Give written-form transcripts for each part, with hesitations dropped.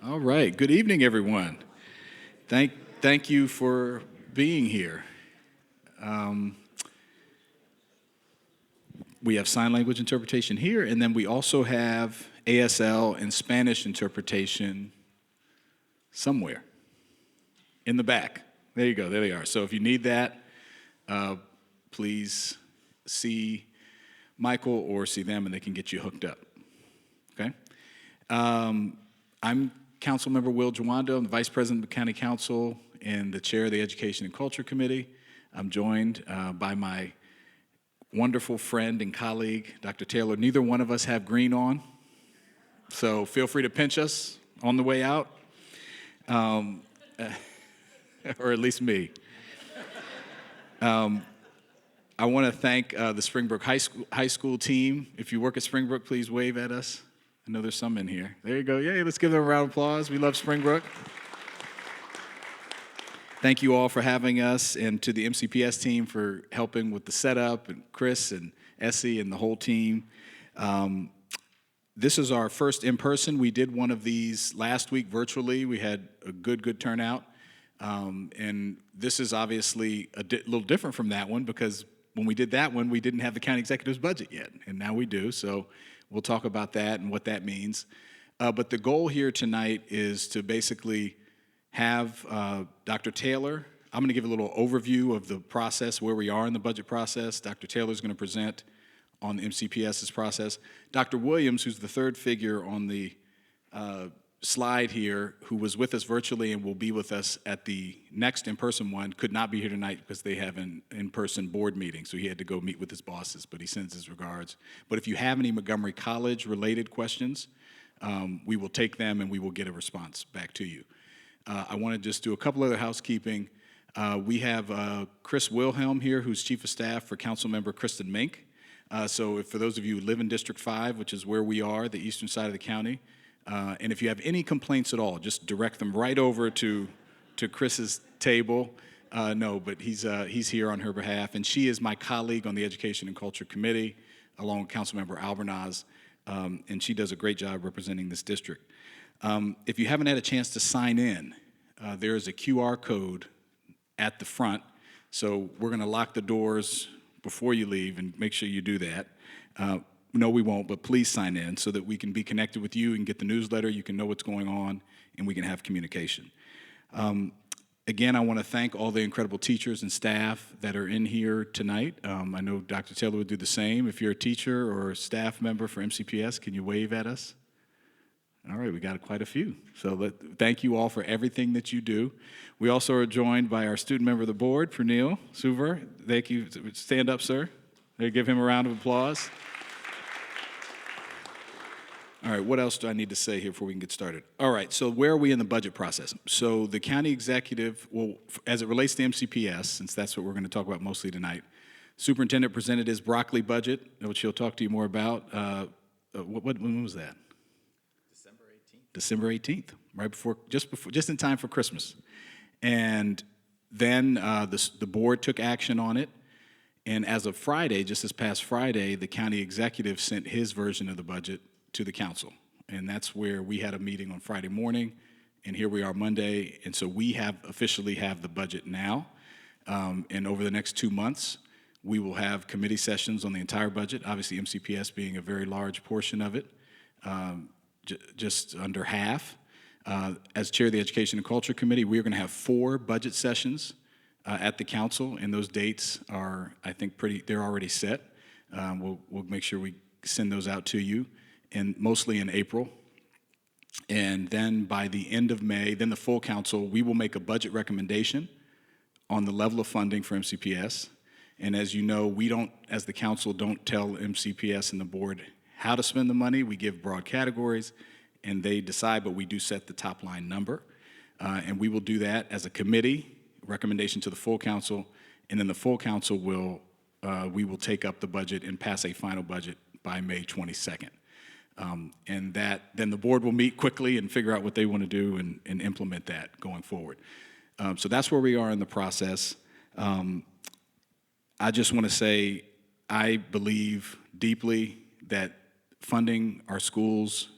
All right. Good evening, everyone. Thank you for being here. We have sign language interpretation here, and then we also have ASL and Spanish interpretation somewhere in the back. There you go. There they are. So if you need that, please see Michael or see them, and they can get you hooked up. Okay. I'm Councilmember Will Jawando. I'm the Vice President of the County Council and the Chair of the Education and Culture Committee. I'm joined by my wonderful friend and colleague, Dr. Taylor. Neither one of us have green on, so feel free to pinch us on the way out, or at least me. I want to thank the Springbrook High School team. If you work at Springbrook, please wave at us. I know there's some in here. There you go. Yay, let's give them a round of applause. We love Springbrook. Thank you all for having us, and to the MCPS team for helping with the setup, and Chris and Essie and the whole team. This is our first in-person. We did one of these last week virtually. We had a good turnout. And this is obviously a little different from that one, because when we did that one, we didn't have the county executive's budget yet, and now we do. So we'll talk about that and what that means. But the goal here tonight is to basically have Dr. Taylor. I'm going to give a little overview of the process, where we are in the budget process. Dr. Taylor is going to present on the MCPS's process. Dr. Williams, who's the third figure on the slide here, who was with us virtually and will be with us at the next in-person one, could not be here tonight because they have an in-person board meeting, so he had to go meet with his bosses, but he sends his regards. But if you have any Montgomery College-related questions, we will take them and we will get a response back to you. I want to just do a couple other housekeeping. We have Chris Wilhelm here, who's Chief of Staff for Councilmember Kristen Mink. So for those of you who live in District 5, which is where we are, the eastern side of the county, and if you have any complaints at all, just direct them right over to Chris's table. No, but he's here on her behalf, and she is my colleague on the Education and Culture Committee, along with Councilmember Albernaz, and she does a great job representing this district. If you haven't had a chance to sign in, there is a QR code at the front, so we're going to lock the doors before you leave, and make sure you do that. No, we won't, but please sign in so that we can be connected with you and get the newsletter. You can know what's going on, and we can have communication. Again, I want to thank all the incredible teachers and staff that are in here tonight. I know Dr. Taylor would do the same. If you're a teacher or a staff member for MCPS, can you wave at us? All right, we got quite a few. So thank you all for everything that you do. We also are joined by our student member of the board, Pranil Suvar. Thank you. Stand up, sir. There, give him a round of applause. All right, what else do I need to say here before we can get started? All right, so where are we in the budget process? So the county executive, well, as it relates to MCPS, since that's what we're going to talk about mostly tonight, Superintendent presented his broccoli budget, which he'll talk to you more about. When was that? December 18th, right before, just in time for Christmas. And then the board took action on it. And as of Friday, just this past Friday, the county executive sent his version of the budget to the council. And that's where we had a meeting on Friday morning, and here we are Monday. And so we officially have the budget now. And over the next 2 months, we will have committee sessions on the entire budget, obviously MCPS being a very large portion of it. Just under half. As chair of the Education and Culture Committee, we are going to have 4 budget sessions at the council, and those dates are, I think, they're already set. We'll make sure we send those out to you, and mostly in April. And then by the end of May, then the full council, we will make a budget recommendation on the level of funding for MCPS. And as you know, we don't, as the council, don't tell MCPS and the board how to spend the money. We give broad categories, and they decide, but we do set the top line number. And we will do that as a committee, recommendation to the full council, and then the full council we will take up the budget and pass a final budget by May 22nd. And then the board will meet quickly and figure out what they want to do and implement that going forward. So that's where we are in the process. I just want to say I believe deeply that funding our schools,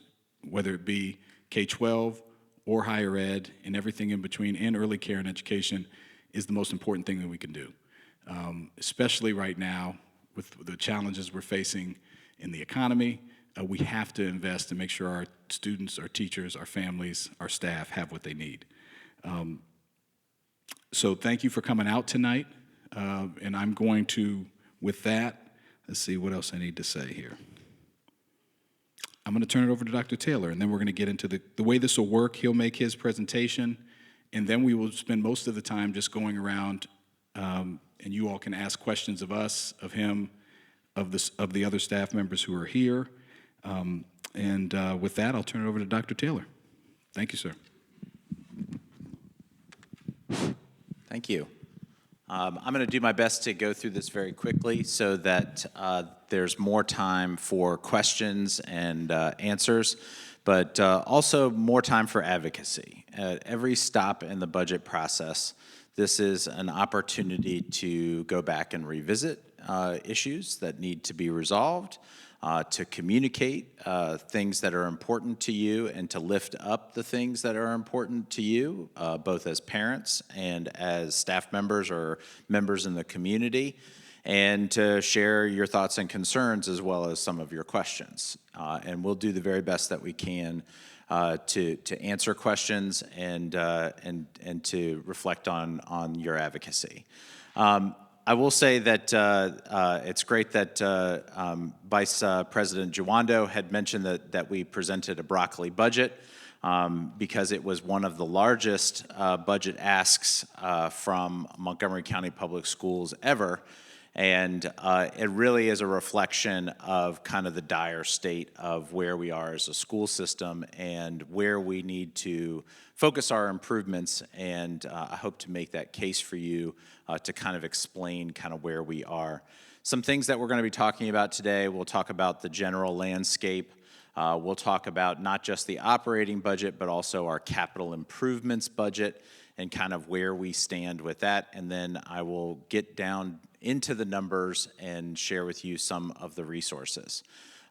whether it be K-12 or higher ed and everything in between, and early care and education is the most important thing that we can do, especially right now with the challenges we're facing in the economy. We have to invest to make sure our students, our teachers, our families, our staff have what they need. So thank you for coming out tonight. And I'm going to, with that, let's see what else I need to say here. I'm going to turn it over to Dr. Taylor, and then we're going to get into the way this will work. He'll make his presentation, and then we will spend most of the time just going around, and you all can ask questions of us, of him, of the other staff members who are here. With that, I'll turn it over to Dr. Taylor. Thank you, sir. Thank you. I'm going to do my best to go through this very quickly so that there's more time for questions and answers, but also more time for advocacy. At every stop in the budget process, this is an opportunity to go back and revisit issues that need to be resolved, to communicate things that are important to you, and to lift up the things that are important to you, both as parents and as staff members or members in the community, and to share your thoughts and concerns as well as some of your questions. And we'll do the very best that we can to answer questions and to reflect on your advocacy. I will say that it's great that Vice President Jawando had mentioned that we presented a broccoli budget because it was one of the largest budget asks from Montgomery County Public Schools ever. And it really is a reflection of kind of the dire state of where we are as a school system and where we need to focus our improvements. And I hope to make that case for you to kind of explain kind of where we are. Some things that we're going to be talking about today, we'll talk about the general landscape. We'll talk about not just the operating budget, but also our capital improvements budget and kind of where we stand with that. And then I will get down into the numbers and share with you some of the resources.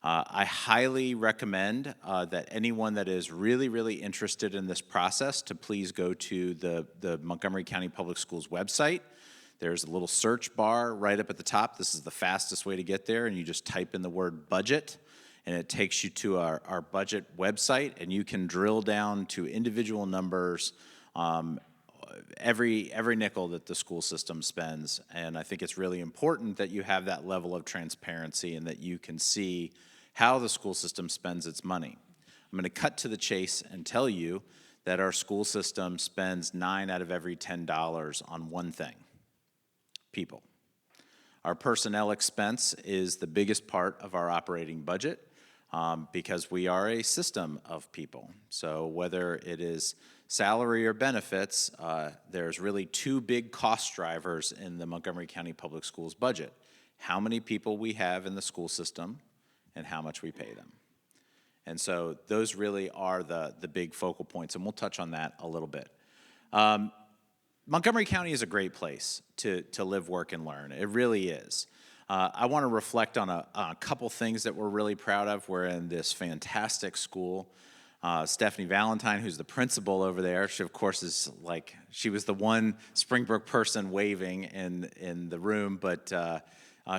I highly recommend that anyone that is really, really interested in this process to please go to the Montgomery County Public Schools website. There's a little search bar right up at the top. This is the fastest way to get there, and you just type in the word budget, and it takes you to our budget website, and you can drill down to individual numbers, every nickel that the school system spends. And I think it's really important that you have that level of transparency and that you can see how the school system spends its money. I'm going to cut to the chase and tell you that our school system spends 9 out of every $10 on one thing: people. Our personnel expense is the biggest part of our operating budget because we are a system of people. So whether it is salary or benefits, there's really 2 big cost drivers in the Montgomery County Public Schools budget: how many people we have in the school system and how much we pay them. And so those really are the big focal points, and we'll touch on that a little bit. Montgomery County is a great place to live, work, and learn. It really is. I want to reflect on a couple things that we're really proud of. We're in this fantastic school. Stephanie Valentine, who's the principal over there, she of course is like, she was the one Springbrook person waving in the room, but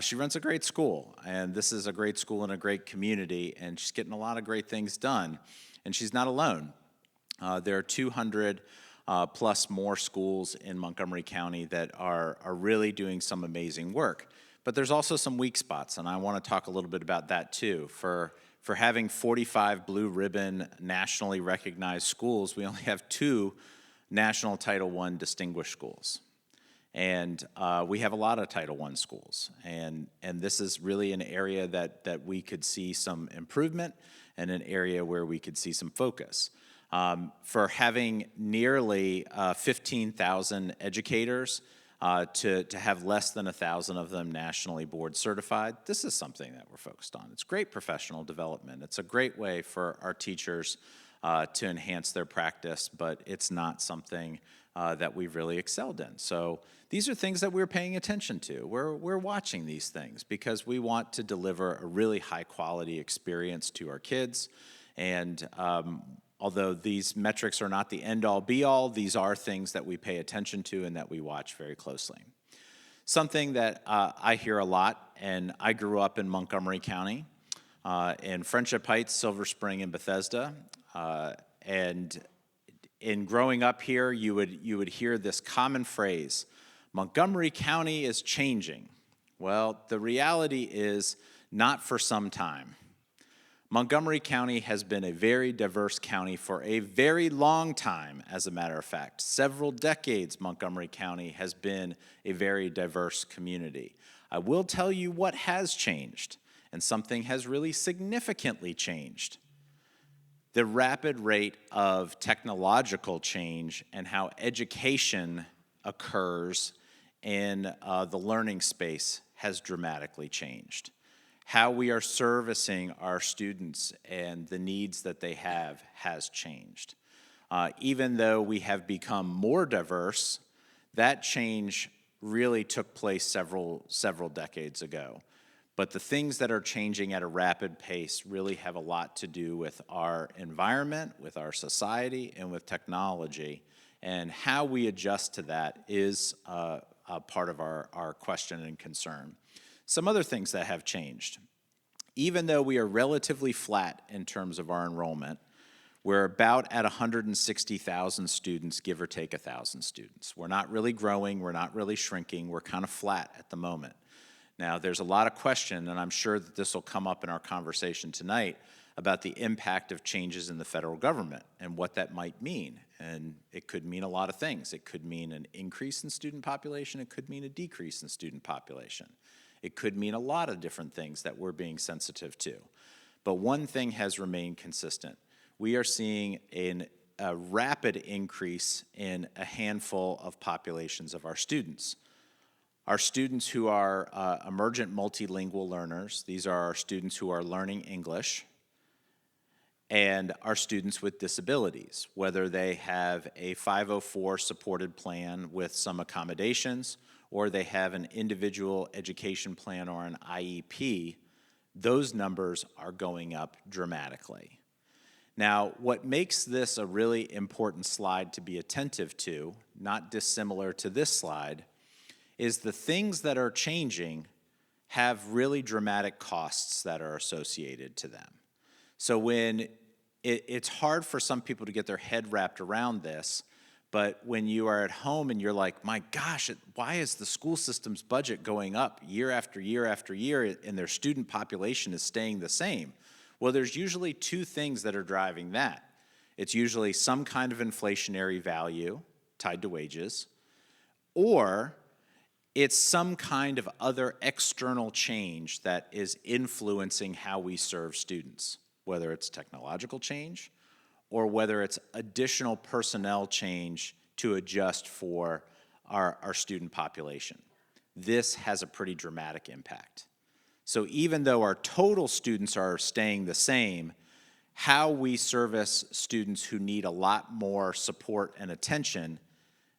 she runs a great school, and this is a great school and a great community, and she's getting a lot of great things done, and she's not alone. There are 200 plus more schools in Montgomery County that are really doing some amazing work, but there's also some weak spots, and I want to talk a little bit about that too. For having 45 blue ribbon nationally recognized schools, we only have 2 national Title I distinguished schools. And we have a lot of Title I schools. And this is really an area that we could see some improvement and an area where we could see some focus. For having nearly 15,000 educators, to have less than 1,000 of them nationally board certified, this is something that we're focused on. It's great professional development. It's a great way for our teachers to enhance their practice, but it's not something that we've really excelled in. So these are things that we're paying attention to. We're watching these things because we want to deliver a really high quality experience to our kids. And although these metrics are not the end-all be-all, these are things that we pay attention to and that we watch very closely. Something that I hear a lot, and I grew up in Montgomery County, in Friendship Heights, Silver Spring, and Bethesda, and in growing up here, you would hear this common phrase, Montgomery County is changing. Well, the reality is not for some time. Montgomery County has been a very diverse county for a very long time, as a matter of fact. Several decades, Montgomery County has been a very diverse community. I will tell you what has changed, and something has really significantly changed. The rapid rate of technological change and how education occurs in the learning space has dramatically changed. How we are servicing our students and the needs that they have has changed. Even though we have become more diverse, that change really took place several decades ago. But the things that are changing at a rapid pace really have a lot to do with our environment, with our society, and with technology. And how we adjust to that is a part of our question and concern. Some other things that have changed. Even though we are relatively flat in terms of our enrollment, we're about at 160,000 students, give or take 1,000 students. We're not really growing, we're not really shrinking, we're kind of flat at the moment. Now, there's a lot of question, and I'm sure that this will come up in our conversation tonight, about the impact of changes in the federal government and what that might mean. And it could mean a lot of things. It could mean an increase in student population, it could mean a decrease in student population. It could mean a lot of different things that we're being sensitive to. But one thing has remained consistent. We are seeing a rapid increase in a handful of populations of our students. Our students who are emergent multilingual learners, these are our students who are learning English, and our students with disabilities, whether they have a 504 supported plan with some accommodations, or they have an individual education plan or an IEP, those numbers are going up dramatically. Now, what makes this a really important slide to be attentive to, not dissimilar to this slide, is the things that are changing have really dramatic costs that are associated to them. So when it's hard for some people to get their head wrapped around this, but when you are at home and you're like, my gosh, why is the school system's budget going up year after year after year and their student population is staying the same? Well, there's usually two things that are driving that. It's usually some kind of inflationary value tied to wages, or it's some kind of other external change that is influencing how we serve students, whether it's technological change or whether it's additional personnel change to adjust for our student population. This has a pretty dramatic impact. So even though our total students are staying the same, how we service students who need a lot more support and attention,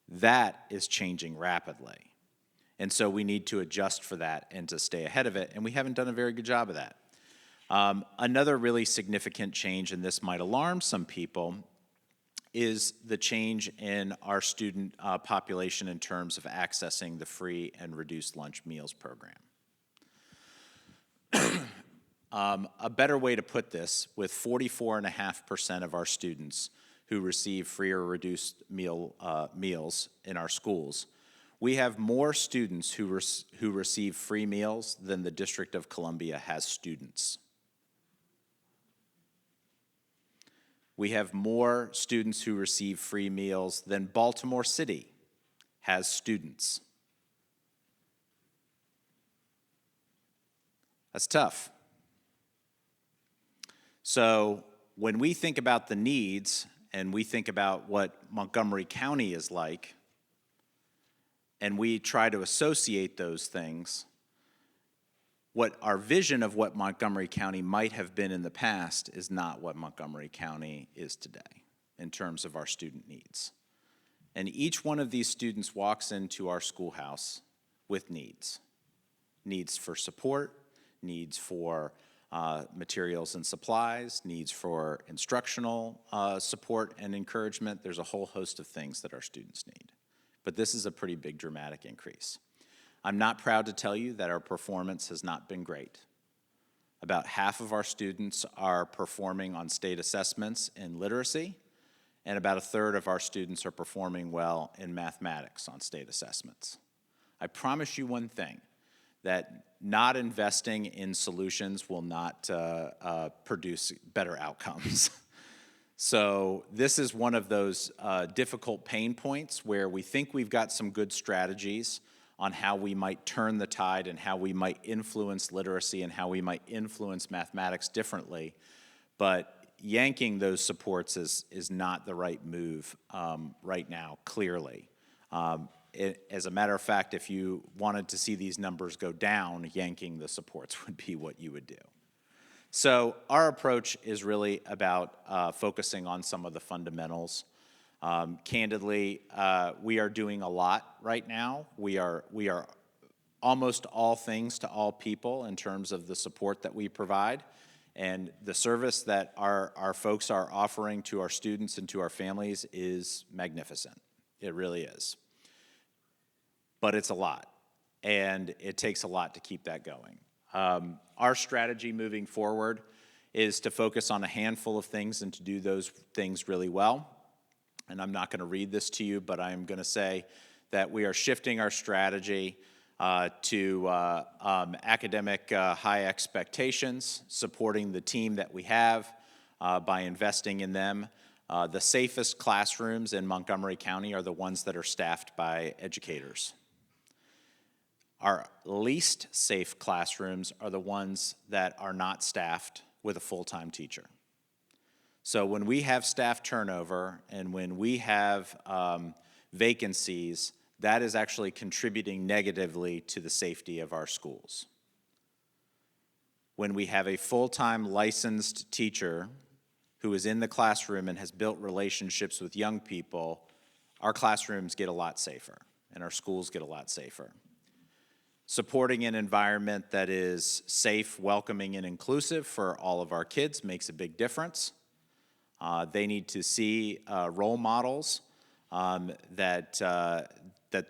that is changing rapidly. And so we need to adjust for that and to stay ahead of it, and we haven't done a very good job of that. Another really significant change, and this might alarm some people, is the change in our student population in terms of accessing the free and reduced lunch meals program. A better way to put this, with 44.5% of our students who receive free or reduced meals in our schools, we have more students who receive free meals than the District of Columbia has students. We have more students who receive free meals than Baltimore City has students. That's tough. So when we think about the needs and we think about what Montgomery County is like, and we try to associate those things, what our vision of what Montgomery County might have been in the past is not what Montgomery County is today in terms of our student needs. And each one of these students walks into our schoolhouse with needs. Needs for support, needs for materials and supplies, needs for instructional support and encouragement. There's a whole host of things that our students need. But this is a pretty big dramatic increase. I'm not proud to tell you that our performance has not been great. About half of our students are performing on state assessments in literacy, and about a third of our students are performing well in mathematics on state assessments. I promise you one thing, that not investing in solutions will not produce better outcomes. So this is one of those difficult pain points where we think we've got some good strategies on how we might turn the tide and how we might influence literacy and how we might influence mathematics differently. But yanking those supports is not the right move right now, clearly. As a matter of fact, if you wanted to see these numbers go down, yanking the supports would be what you would do. So our approach is really about focusing on some of the fundamentals. Candidly, we are doing a lot right now. We are almost all things to all people in terms of the support that we provide. And the service that our folks are offering to our students and to our families is magnificent. It really is. But it's a lot, and it takes a lot to keep that going. Our strategy moving forward is to focus on a handful of things and to do those things really well. And I'm not going to read this to you, but I'm going to say that we are shifting our strategy to academic high expectations, supporting the team that we have by investing in them. The safest classrooms in Montgomery County are the ones that are staffed by educators. Our least safe classrooms are the ones that are not staffed with a full-time teacher. So when we have staff turnover and when we have vacancies, that is actually contributing negatively to the safety of our schools. When we have a full-time licensed teacher who is in the classroom and has built relationships with young people, our classrooms get a lot safer and our schools get a lot safer. Supporting an environment that is safe, welcoming, and inclusive for all of our kids makes a big difference. They need to see role models that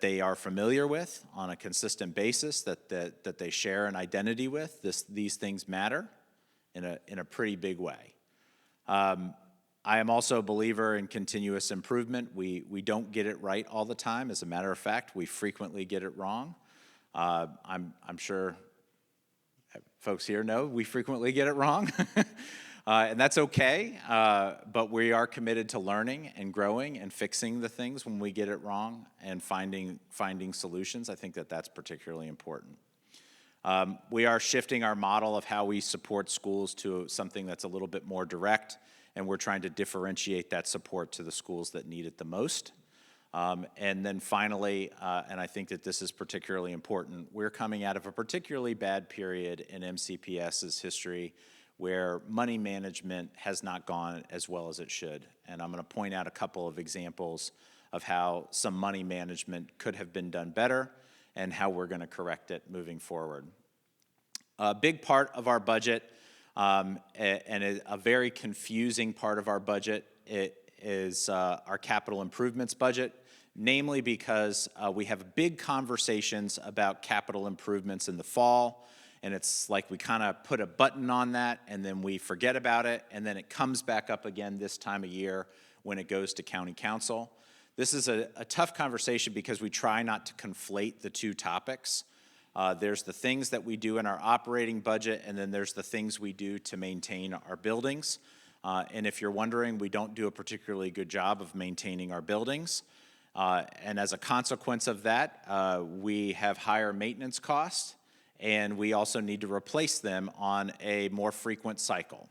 they are familiar with on a consistent basis, that they share an identity with. These things matter in a pretty big way. I am also a believer in continuous improvement. We don't get it right all the time. As a matter of fact, we frequently get it wrong. I'm sure folks here know we frequently get it wrong. And that's okay, but we are committed to learning and growing and fixing the things when we get it wrong and finding solutions. I think that's particularly important. We are shifting our model of how we support schools to something that's a little bit more direct, and we're trying to differentiate that support to the schools that need it the most. And then finally, and I think that this is particularly important, we're coming out of a particularly bad period in MCPS's history where money management has not gone as well as it should. And I'm going to point out a couple of examples of how some money management could have been done better and how we're going to correct it moving forward. A big part of our budget, and a very confusing part of our budget, is our capital improvements budget, namely because we have big conversations about capital improvements in the fall, and it's like we kind of put a button on that and then we forget about it, and then it comes back up again this time of year when it goes to county council. This is a tough conversation because we try not to conflate the two topics. There's the things that we do in our operating budget, and then there's the things we do to maintain our buildings. And if you're wondering, we don't do a particularly good job of maintaining our buildings. And as a consequence of that, we have higher maintenance costs, and we also need to replace them on a more frequent cycle.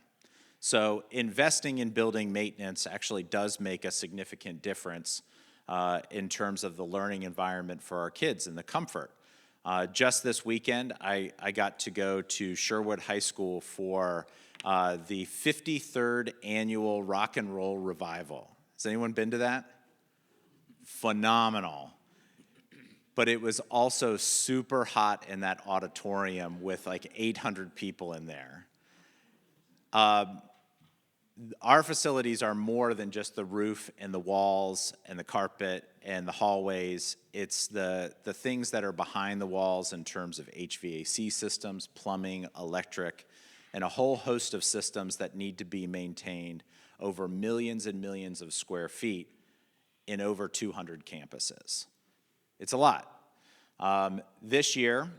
So investing in building maintenance actually does make a significant difference in terms of the learning environment for our kids and the comfort. Just this weekend, I got to go to Sherwood High School for the 53rd annual Rock and Roll Revival. Has anyone been to that? Phenomenal. But it was also super hot in that auditorium with like 800 people in there. Our facilities are more than just the roof and the walls and the carpet and the hallways. It's the things that are behind the walls in terms of HVAC systems, plumbing, electric, and a whole host of systems that need to be maintained over millions and millions of square feet in over 200 campuses. It's a lot. This year,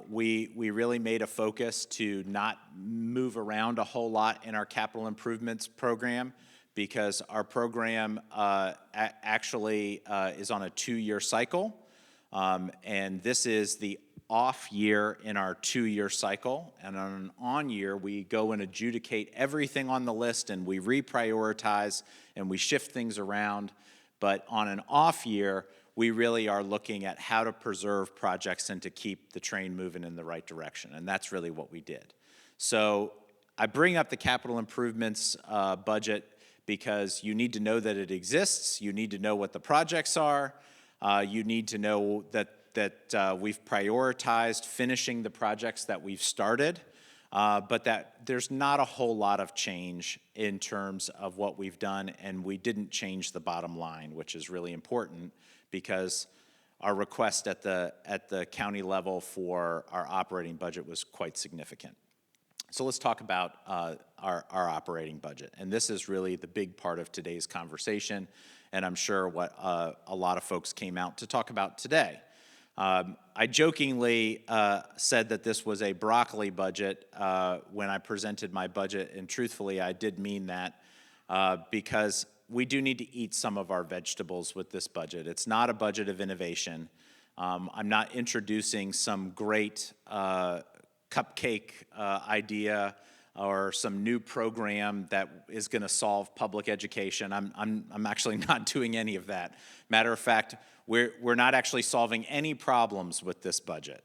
we really made a focus to not move around a whole lot in our capital improvements program because our program actually is on a 2-year cycle, and this is the off year in our 2-year cycle, and on an on year, we go and adjudicate everything on the list and we reprioritize and we shift things around, but on an off year, we really are looking at how to preserve projects and to keep the train moving in the right direction, and that's really what we did. So I bring up the capital improvements budget because you need to know that it exists, you need to know what the projects are, you need to know that we've prioritized finishing the projects that we've started, but that there's not a whole lot of change in terms of what we've done, and we didn't change the bottom line, which is really important because our request at the county level for our operating budget was quite significant. So let's talk about our operating budget, and this is really the big part of today's conversation, and I'm sure what a lot of folks came out to talk about today. I jokingly said that this was a broccoli budget when I presented my budget, and truthfully, I did mean that because we do need to eat some of our vegetables with this budget. It's not a budget of innovation. I'm not introducing some great cupcake idea or some new program that is going to solve public education. I'm actually not doing any of that. Matter of fact, we're not actually solving any problems with this budget.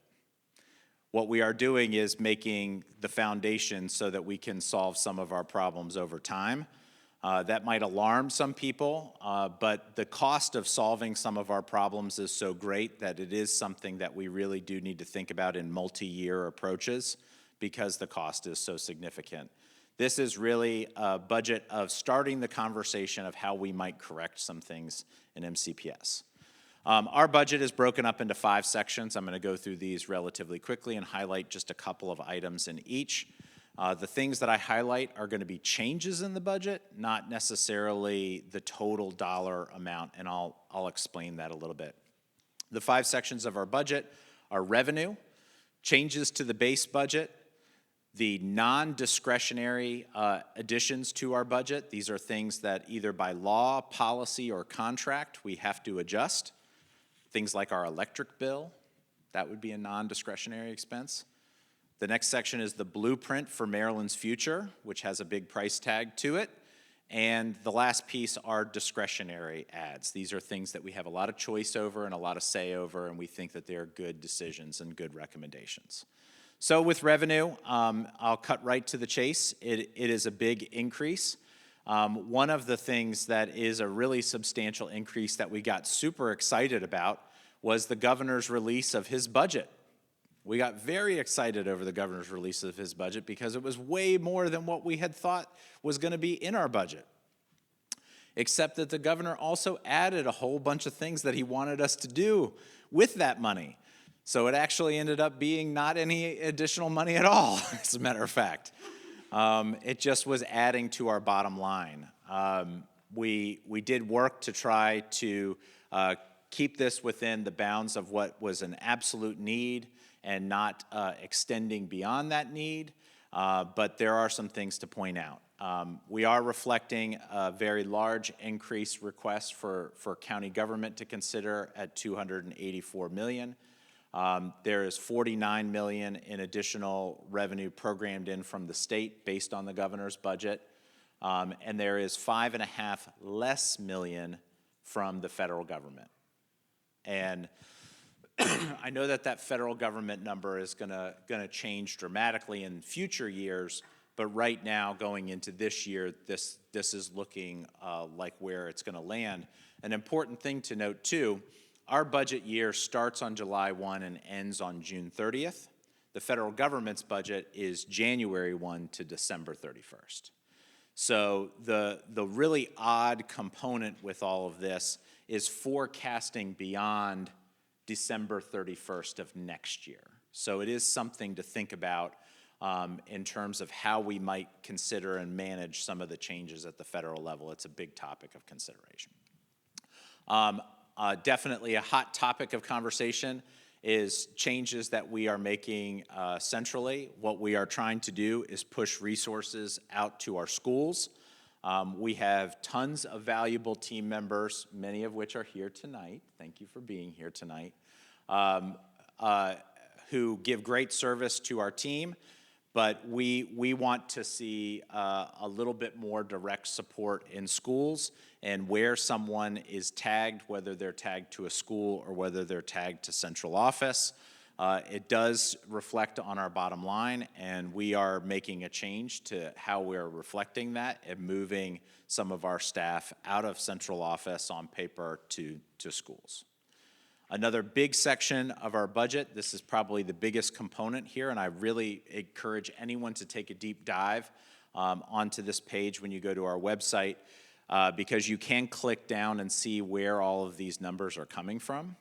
What we are doing is making the foundation so that we can solve some of our problems over time. That might alarm some people, but the cost of solving some of our problems is so great that it is something that we really do need to think about in multi-year approaches because the cost is so significant. This is really a budget of starting the conversation of how we might correct some things in MCPS. Our budget is broken up into 5 sections. I'm going to go through these relatively quickly and highlight just a couple of items in each. The things that I highlight are going to be changes in the budget, not necessarily the total dollar amount, and I'll explain that a little bit. The 5 sections of our budget are revenue, changes to the base budget, the non-discretionary additions to our budget. These are things that either by law, policy, or contract we have to adjust. Things like our electric bill, that would be a non-discretionary expense. The next section is the blueprint for Maryland's future, which has a big price tag to it. And the last piece are discretionary ads. These are things that we have a lot of choice over and a lot of say over, and we think that they're good decisions and good recommendations. So with revenue, I'll cut right to the chase. It is a big increase. One of the things that is a really substantial increase that we got super excited about was the governor's release of his budget. We got very excited over the governor's release of his budget because it was way more than what we had thought was going to be in our budget. Except that the governor also added a whole bunch of things that he wanted us to do with that money. So it actually ended up being not any additional money at all, as a matter of fact. It just was adding to our bottom line. We did work to try to keep this within the bounds of what was an absolute need and not extending beyond that need, but there are some things to point out. We are reflecting a very large increase request for county government to consider at $284 million. There is $49 million in additional revenue programmed in from the state based on the governor's budget, and there is $5.5 less million from the federal government. And I know that federal government number is gonna change dramatically in future years, but right now, going into this year, this is looking like where it's gonna land. An important thing to note too, our budget year starts on July 1 and ends on June 30th. The The federal government's budget is January 1 to December 31st. So the really odd component with all of this is forecasting beyond December 31st of next year. So it is something to think about in terms of how we might consider and manage some of the changes at the federal level. It's a big topic of consideration. Definitely a hot topic of conversation is changes that we are making centrally. What we are trying to do is push resources out to our schools. We have tons of valuable team members, many of which are here tonight. Thank you for being here tonight, who give great service to our team. But we want to see a little bit more direct support in schools and where someone is tagged, whether they're tagged to a school or whether they're tagged to central office. It does reflect on our bottom line, and we are making a change to how we're reflecting that and moving some of our staff out of central office on paper to schools. Another big section of our budget, this is probably the biggest component here, and I really encourage anyone to take a deep dive onto this page when you go to our website, because you can click down and see where all of these numbers are coming from.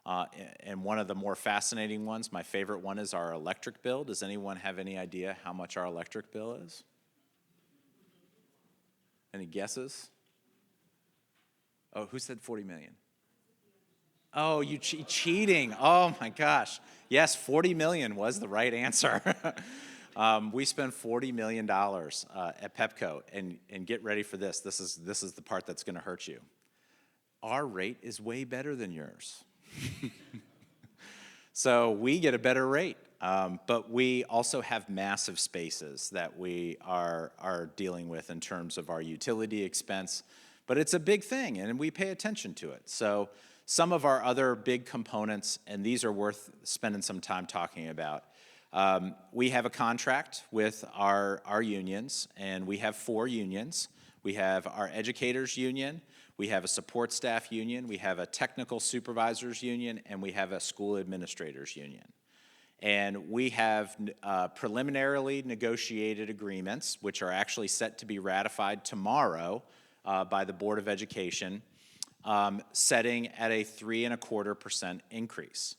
And one of the more fascinating ones, my favorite one, is our electric bill. Does anyone have any idea how much our electric bill is? Any guesses? Oh, who said 40 million? Oh, you cheating. Oh my gosh. Yes, 40 million was the right answer. We spend $40 million at Pepco, and get ready for this. This is the part that's gonna hurt you. Our rate is way better than yours. So we get a better rate, but we also have massive spaces that we are dealing with in terms of our utility expense, but it's a big thing and we pay attention to it. So some of our other big components, and these are worth spending some time talking about. We have a contract with our unions, and we have 4 unions. We have our educators union, we have a support staff union, we have a technical supervisors union, and we have a school administrators union. And we have preliminarily negotiated agreements, which are actually set to be ratified tomorrow by the Board of Education, setting at a 3.25% increase,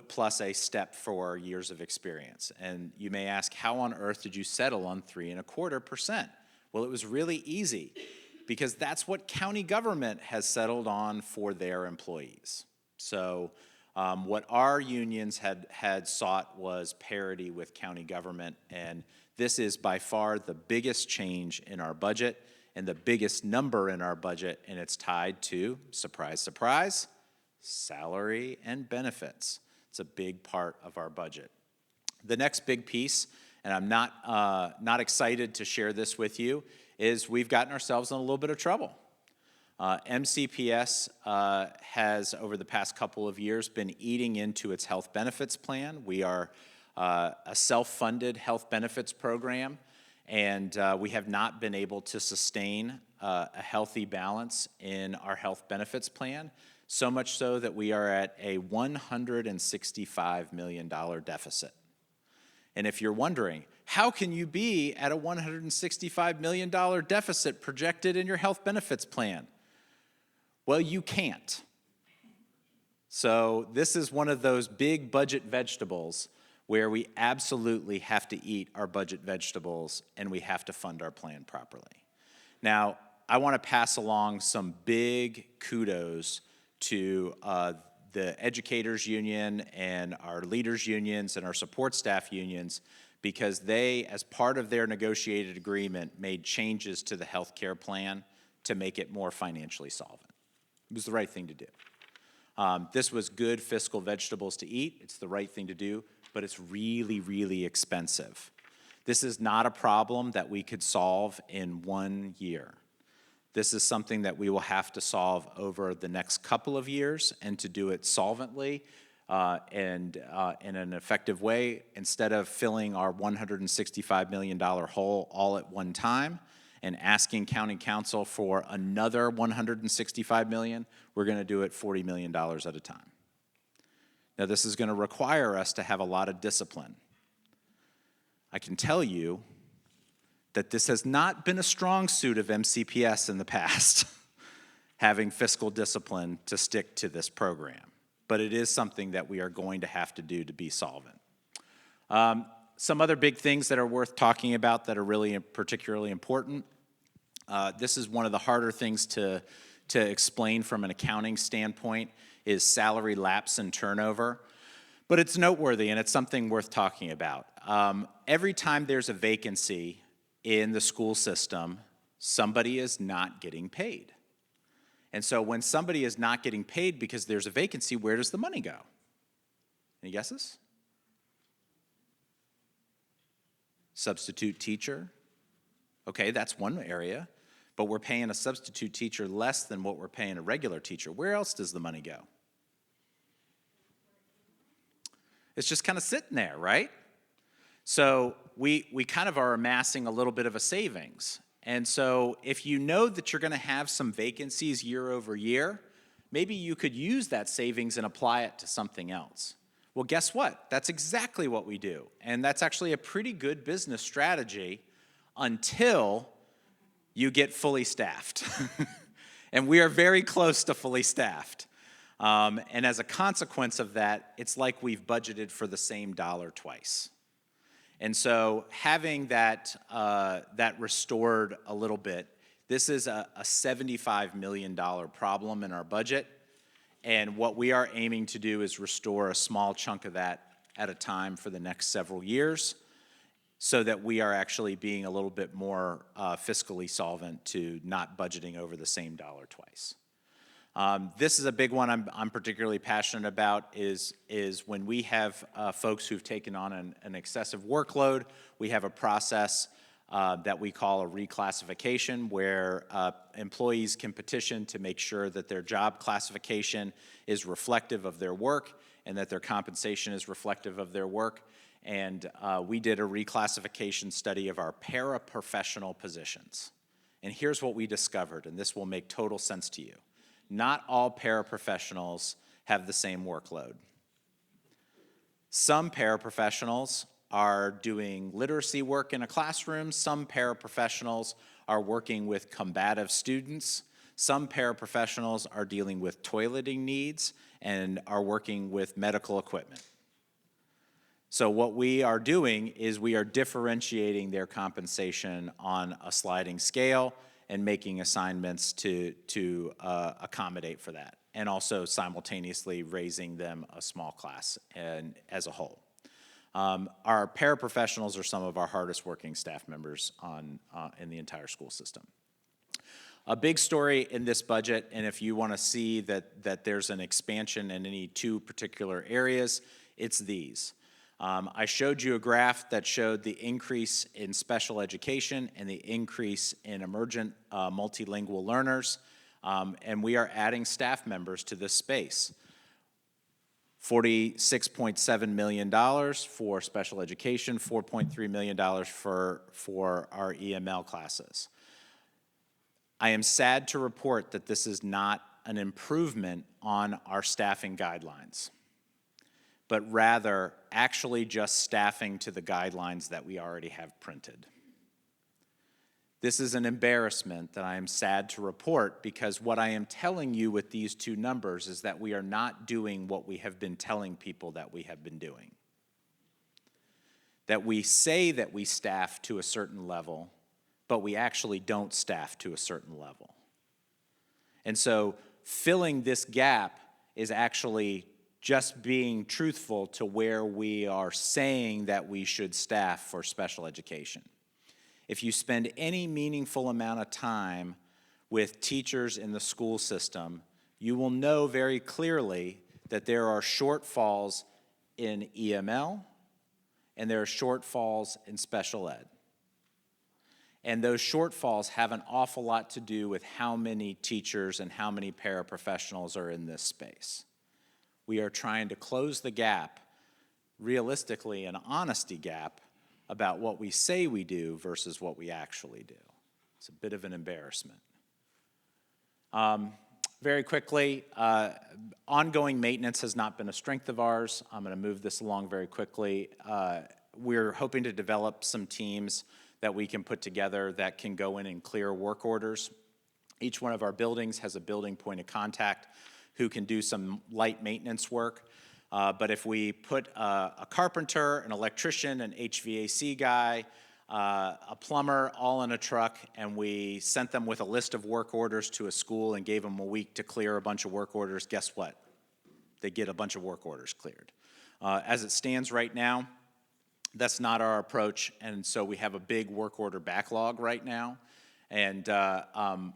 plus a step for years of experience. And you may ask, how on earth did you settle on 3.25%? Well, it was really easy, because that's what county government has settled on for their employees. So what our unions had sought was parity with county government, and this is by far the biggest change in our budget and the biggest number in our budget, and it's tied to, surprise, surprise, salary and benefits. It's a big part of our budget. The next big piece, and I'm not excited to share this with you, is we've gotten ourselves in a little bit of trouble. MCPS has, over the past couple of years, been eating into its health benefits plan. We are a self-funded health benefits program, and we have not been able to sustain a healthy balance in our health benefits plan, so much so that we are at a $165 million deficit. And if you're wondering, how can you be at a $165 million deficit projected in your health benefits plan? Well, you can't. So this is one of those big budget vegetables where we absolutely have to eat our budget vegetables and we have to fund our plan properly. Now, I want to pass along some big kudos to the educators union and our leaders unions and our support staff unions, because they, as part of their negotiated agreement, made changes to the health care plan to make it more financially solvent. It was the right thing to do. This was good fiscal vegetables to eat. It's the right thing to do, but it's really, really expensive. This is not a problem that we could solve in 1 year. This is something that we will have to solve over the next couple of years, and to do it solvently and in an effective way, instead of filling our $165 million hole all at one time and asking county council for another $165 million, we're going to do it $40 million at a time. Now, this is going to require us to have a lot of discipline. I can tell you that this has not been a strong suit of MCPS in the past, having fiscal discipline to stick to this program. But it is something that we are going to have to do to be solvent. Some other big things that are worth talking about that are really particularly important. This is one of the harder things to explain from an accounting standpoint is salary lapse and turnover. But it's noteworthy and it's something worth talking about. Every time there's a vacancy in the school system, somebody is not getting paid. And so when somebody is not getting paid because there's a vacancy, where does the money go? Any guesses? Substitute teacher. Okay, that's one area. But we're paying a substitute teacher less than what we're paying a regular teacher. Where else does the money go? It's just kind of sitting there, right? So we kind of are amassing a little bit of a savings. And so if you know that you're going to have some vacancies year over year, maybe you could use that savings and apply it to something else. Well, guess what? That's exactly what we do. And that's actually a pretty good business strategy until you get fully staffed. And we are very close to fully staffed. And as a consequence of that, it's like we've budgeted for the same dollar twice. And so having that restored a little bit, this is a $75 million problem in our budget. And what we are aiming to do is restore a small chunk of that at a time for the next several years so that we are actually being a little bit more fiscally solvent to not budgeting over the same dollar twice. This is a big one I'm particularly passionate about is when we have folks who've taken on an excessive workload, we have a process that we call a reclassification where employees can petition to make sure that their job classification is reflective of their work and that their compensation is reflective of their work. And we did a reclassification study of our paraprofessional positions. And here's what we discovered, and this will make total sense to you. Not all paraprofessionals have the same workload. Some paraprofessionals are doing literacy work in a classroom. Some paraprofessionals are working with combative students. Some paraprofessionals are dealing with toileting needs and are working with medical equipment. So what we are doing is we are differentiating their compensation on a sliding scale and making assignments to accommodate for that, and also simultaneously raising them a small class and as a whole. Our paraprofessionals are some of our hardest working staff members in the entire school system. A big story in this budget, and if you want to see that there's an expansion in any two particular areas, it's these. I showed you a graph that showed the increase in special education and the increase in emergent multilingual learners, and we are adding staff members to this space. $46.7 million for special education, $4.3 million for our EML classes. I am sad to report that this is not an improvement on our staffing guidelines, but rather actually just staffing to the guidelines that we already have printed. This is an embarrassment that I am sad to report because what I am telling you with these two numbers is that we are not doing what we have been telling people that we have been doing. That we say that we staff to a certain level, but we actually don't staff to a certain level. And so filling this gap is actually just being truthful to where we are saying that we should staff for special education. If you spend any meaningful amount of time with teachers in the school system, you will know very clearly that there are shortfalls in EML and there are shortfalls in special ed. And those shortfalls have an awful lot to do with how many teachers and how many paraprofessionals are in this space. We are trying to close the gap, realistically an honesty gap, about what we say we do versus what we actually do. It's a bit of an embarrassment. Very quickly, ongoing maintenance has not been a strength of ours. I'm going to move this along very quickly. We're hoping to develop some teams that we can put together that can go in and clear work orders. Each one of our buildings has a building point of contact who can do some light maintenance work. But if we put a carpenter, an electrician, an HVAC guy, a plumber all in a truck, and we sent them with a list of work orders to a school and gave them a week to clear a bunch of work orders, guess what? They get a bunch of work orders cleared. As it stands right now, that's not our approach, and so we have a big work order backlog right now. And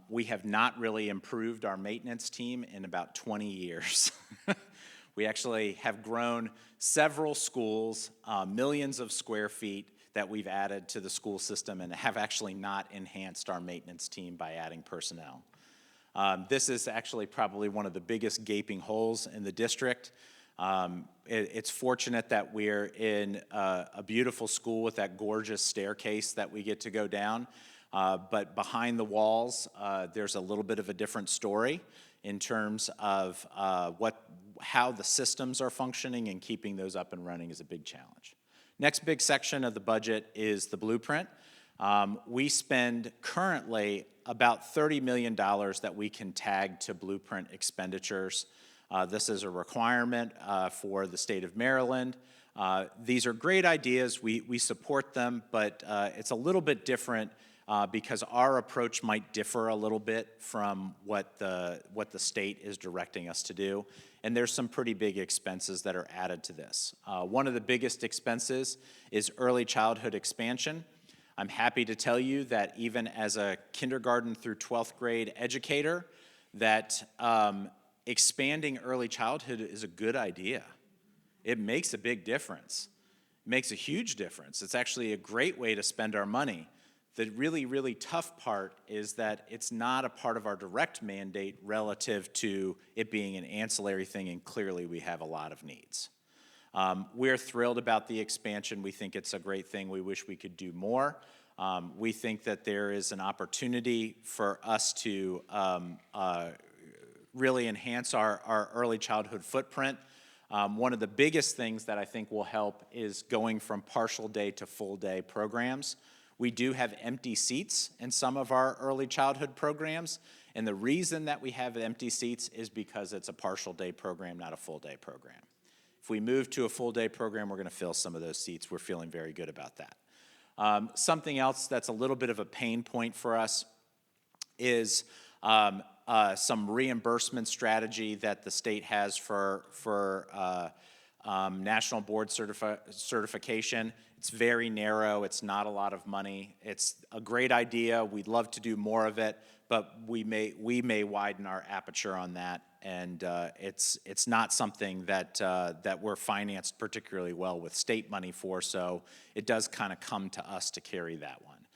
we have not really improved our maintenance team in about 20 years. We actually have grown several schools, millions of square feet that we've added to the school system, and have actually not enhanced our maintenance team by adding personnel. This is actually probably one of the biggest gaping holes in the district. It's fortunate that we're in a beautiful school with that gorgeous staircase that we get to go down. But behind the walls, there's a little bit of a different story in terms of how the systems are functioning, and keeping those up and running is a big challenge. Next big section of the budget is the blueprint. We spend currently about $30 million that we can tag to blueprint expenditures. This is a requirement for the state of Maryland. These are great ideas. We support them, but it's a little bit different because our approach might differ a little bit from what the state is directing us to do. And there's some pretty big expenses that are added to this. One of the biggest expenses is early childhood expansion. I'm happy to tell you that even as a kindergarten through 12th grade educator, that expanding early childhood is a good idea. It makes a big difference. It makes a huge difference. It's actually a great way to spend our money. The really, really tough part is that it's not a part of our direct mandate relative to it being an ancillary thing, and clearly we have a lot of needs. We're thrilled about the expansion. We think it's a great thing. We wish we could do more. We think that there is an opportunity for us to really enhance our early childhood footprint. One of the biggest things that I think will help is going from partial day to full day programs. We do have empty seats in some of our early childhood programs, and the reason that we have empty seats is because it's a partial day program, not a full day program. If we move to a full day program, we're going to fill some of those seats. We're feeling very good about that. Something else that's a little bit of a pain point for us is some reimbursement strategy that the state has for national board certification. It's very narrow. It's not a lot of money. It's a great idea. We'd love to do more of it, but we may widen our aperture on that. And it's not something that we're financed particularly well with state money for. So it does kind of come to us to carry that one.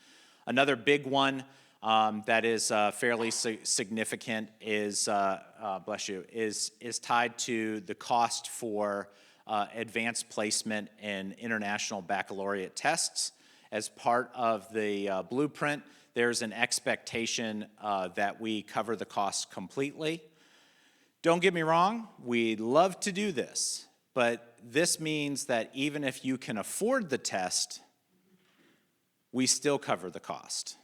Another big one that is fairly significant is is tied to the cost for advanced placement in international baccalaureate tests. As part of the blueprint, there's an expectation that we cover the cost completely. Don't get me wrong, we'd love to do this, but this means that even if you can afford the test, we still cover the cost.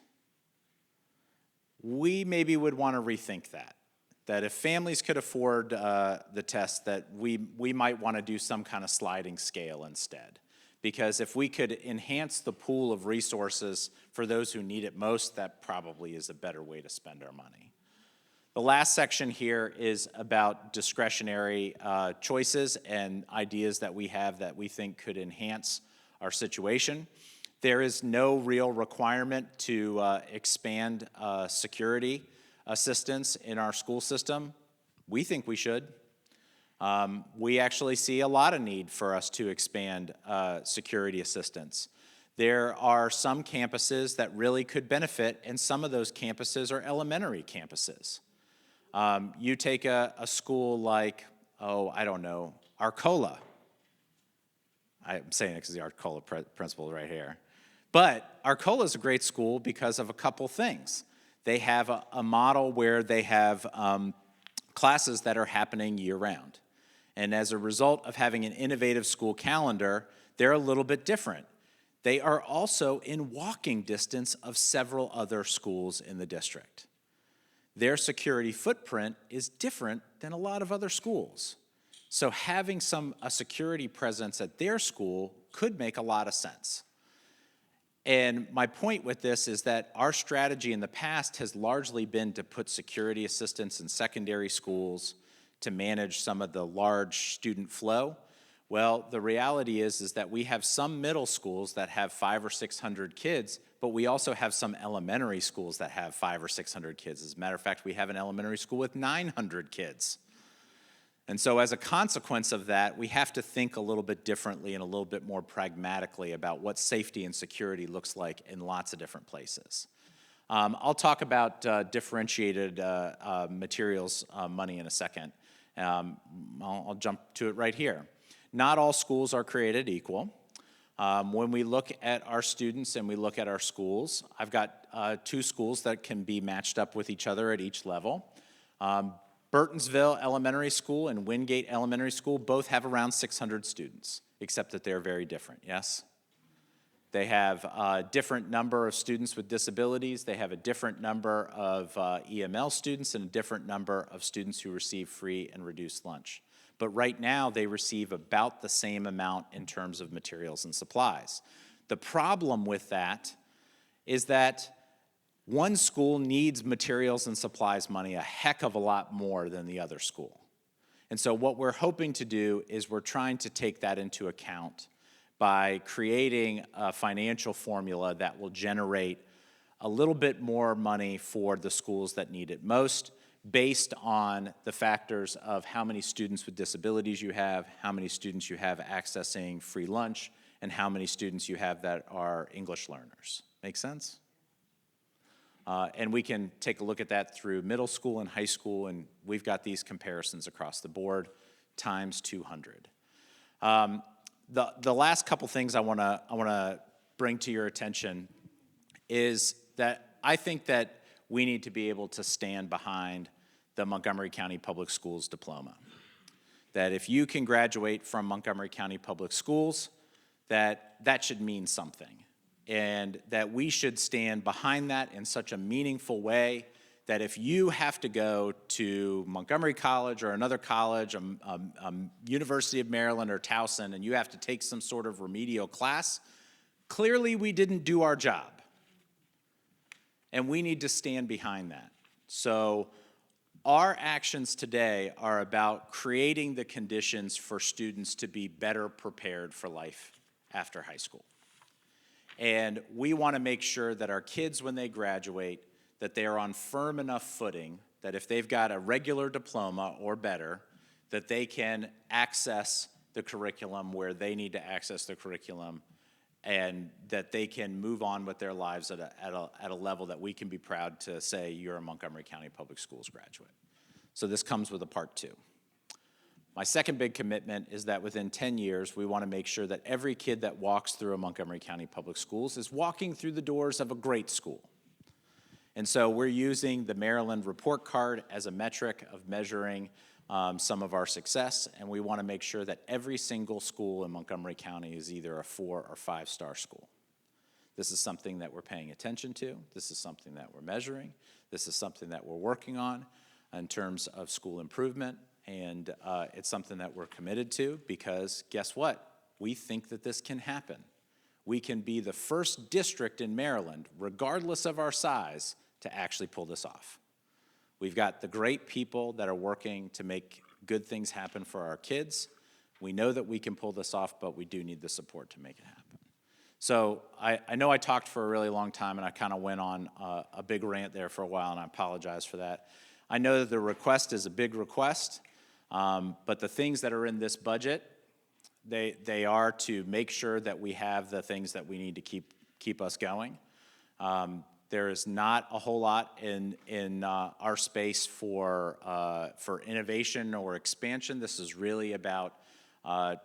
We maybe would want to rethink that if families could afford the test, that we might want to do some kind of sliding scale instead. Because if we could enhance the pool of resources for those who need it most, that probably is a better way to spend our money. The last section here is about discretionary choices and ideas that we have that we think could enhance our situation. There is no real requirement to expand security assistance in our school system. We think we should. We actually see a lot of need for us to expand security assistance. There are some campuses that really could benefit, and some of those campuses are elementary campuses. You take a school like, I don't know, Arcola. I'm saying it because the Arcola principal is right here. But Arcola is a great school because of a couple things. They have a model where they have classes that are happening year-round. And as a result of having an innovative school calendar, they're a little bit different. They are also in walking distance of several other schools in the district. Their security footprint is different than a lot of other schools. So having a security presence at their school could make a lot of sense. And my point with this is that our strategy in the past has largely been to put security assistants in secondary schools to manage some of the large student flow. Well, the reality is that we have some middle schools that have 500 or 600 kids, but we also have some elementary schools that have 500 or 600 kids. As a matter of fact, we have an elementary school with 900 kids. And so as a consequence of that, we have to think a little bit differently and a little bit more pragmatically about what safety and security looks like in lots of different places. I'll talk about differentiated materials money in a second. I'll jump to it right here. Not all schools are created equal. When we look at our students and we look at our schools, I've got 2 schools that can be matched up with each other at each level. Burtonsville Elementary School and Wingate Elementary School both have around 600 students, except that they're very different, yes? They have a different number of students with disabilities. They have a different number of EML students and a different number of students who receive free and reduced lunch. But right now, they receive about the same amount in terms of materials and supplies. The problem with that is that one school needs materials and supplies money a heck of a lot more than the other school. And so what we're hoping to do is we're trying to take that into account by creating a financial formula that will generate a little bit more money for the schools that need it most, based on the factors of how many students with disabilities you have, how many students you have accessing free lunch, and how many students you have that are English learners. Make sense? And we can take a look at that through middle school and high school, and we've got these comparisons across the board, times 200. The last couple things I wanna bring to your attention is that I think that we need to be able to stand behind the Montgomery County Public Schools diploma. That if you can graduate from Montgomery County Public Schools, that should mean something. And that we should stand behind that in such a meaningful way that if you have to go to Montgomery College or another college, University of Maryland or Towson, and you have to take some sort of remedial class, clearly we didn't do our job. And we need to stand behind that. So our actions today are about creating the conditions for students to be better prepared for life after high school. And we want to make sure that our kids, when they graduate, that they are on firm enough footing that if they've got a regular diploma or better, that they can access the curriculum where they need to access the curriculum, and that they can move on with their lives at a level that we can be proud to say you're a Montgomery County Public Schools graduate. So this comes with a part 2. My second big commitment is that within 10 years, we want to make sure that every kid that walks through a Montgomery County Public Schools is walking through the doors of a great school. And so we're using the Maryland report card as a metric of measuring some of our success, and we want to make sure that every single school in Montgomery County is either a 4- or 5-star school. This is something that we're paying attention to. This is something that we're measuring. This is something that we're working on in terms of school improvement. And it's something that we're committed to because guess what? We think that this can happen. We can be the first district in Maryland, regardless of our size, to actually pull this off. We've got the great people that are working to make good things happen for our kids. We know that we can pull this off, but we do need the support to make it happen. So I know I talked for a really long time and I kind of went on a big rant there for a while, and I apologize for that. I know that the request is a big request. But the things that are in this budget, they are to make sure that we have the things that we need to keep us going. There is not a whole lot in our space for innovation or expansion. This is really about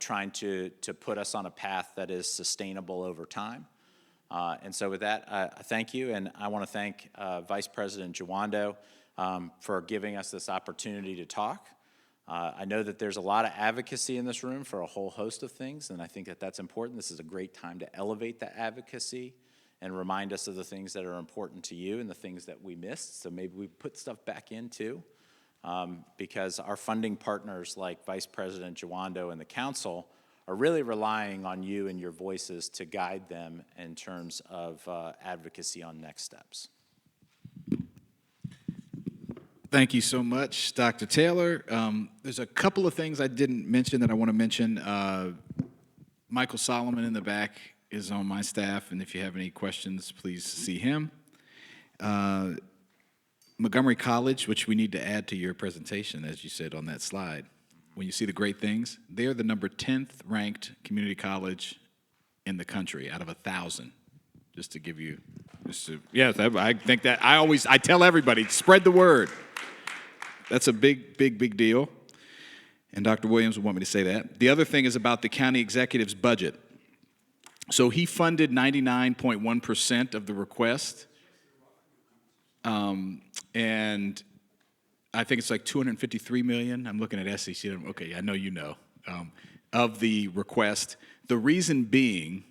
trying to put us on a path that is sustainable over time. And so with that, I thank you, and I want to thank Vice President Jawando for giving us this opportunity to talk. I know that there's a lot of advocacy in this room for a whole host of things, and I think that that's important. This is a great time to elevate that advocacy and remind us of the things that are important to you and the things that we missed. So maybe we put stuff back in too, because our funding partners like Vice President Jawando and the council are really relying on you and your voices to guide them in terms of advocacy on next steps. Thank you so much, Dr. Taylor. There's a couple of things I didn't mention that I want to mention. Michael Solomon in the back is on my staff, and if you have any questions, please see him. Montgomery College, which we need to add to your presentation, as you said on that slide. When you see the great things, they are the number 10th ranked community college in the country out of 1,000. Just to give you, I think that I tell everybody, spread the word. That's a big deal. And Dr. Williams would want me to say that. The other thing is about the county executive's budget. So he funded 99.1% of the request. And I think it's like $253 million. I'm looking at SEC. Okay, I know you know. Of the request. The reason being,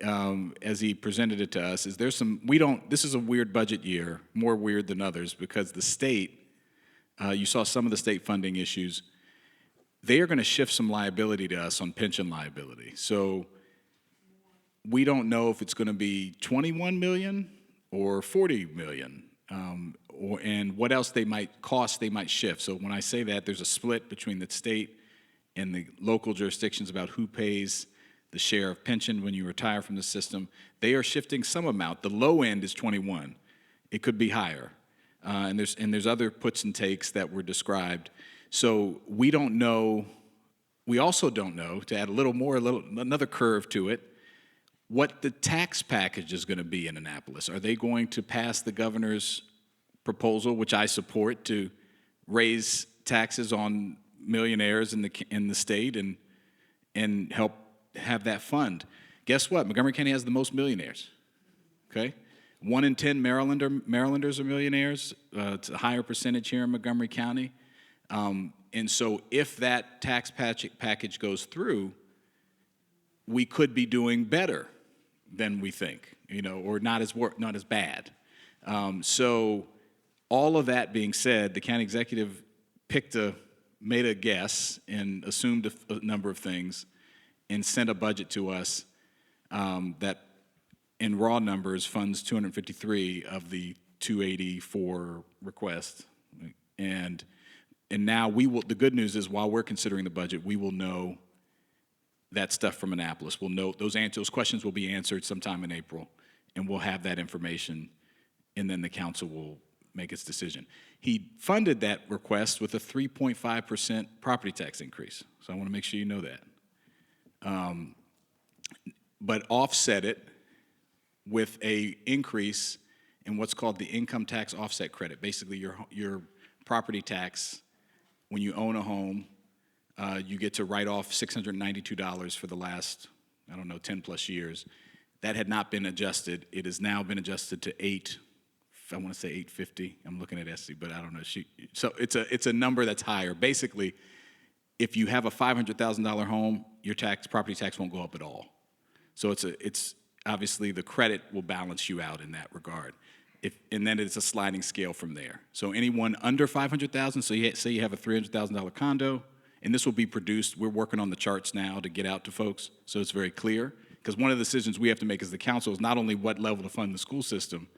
as he presented it to us, is this is a weird budget year, more weird than others, because the state, you saw some of the state funding issues, they are going to shift some liability to us on pension liability. So we don't know if it's going to be 21 million or 40 million, and what else they might shift. So when I say that, there's a split between the state and the local jurisdictions about who pays the share of pension when you retire from the system. They are shifting some amount. The low end is 21. It could be higher. And there's other puts and takes that were described. So we don't know. We also don't know, to add another curve to it, what the tax package is going to be in Annapolis. Are they going to pass the governor's proposal, which I support, to raise taxes on millionaires in the state and help have that fund? Guess what? Montgomery County has the most millionaires. Okay, 1 in 10 Marylanders are millionaires. It's a higher percentage here in Montgomery County. And so if that tax package goes through, we could be doing better than we think, or not as bad. So all of that being said, the county executive made a guess and assumed a number of things and sent a budget to us that in raw numbers funds 253 of the 284 requests. And now the good news is, while we're considering the budget, we will know that stuff from Annapolis. We'll know those questions will be answered sometime in April, and we'll have that information, and then the council will make its decision. He funded that request with a 3.5% property tax increase, so I want to make sure you know that. But offset it with a increase in what's called the income tax offset credit. Basically, your property tax, when you own a home, you get to write off $692 for the last, 10 plus years. That had not been adjusted. It has now been adjusted to $850. I'm looking at Essie, but I don't know. So it's a number that's higher. Basically, if you have a $500,000 home, your property tax won't go up at all. So it's obviously the credit will balance you out in that regard. And then it's a sliding scale from there. So anyone under $500,000, so say you have a $300,000 condo, and this will be produced. We're working on the charts now to get out to folks, so it's very clear. Because one of the decisions we have to make as the council is not only what level to fund the school system,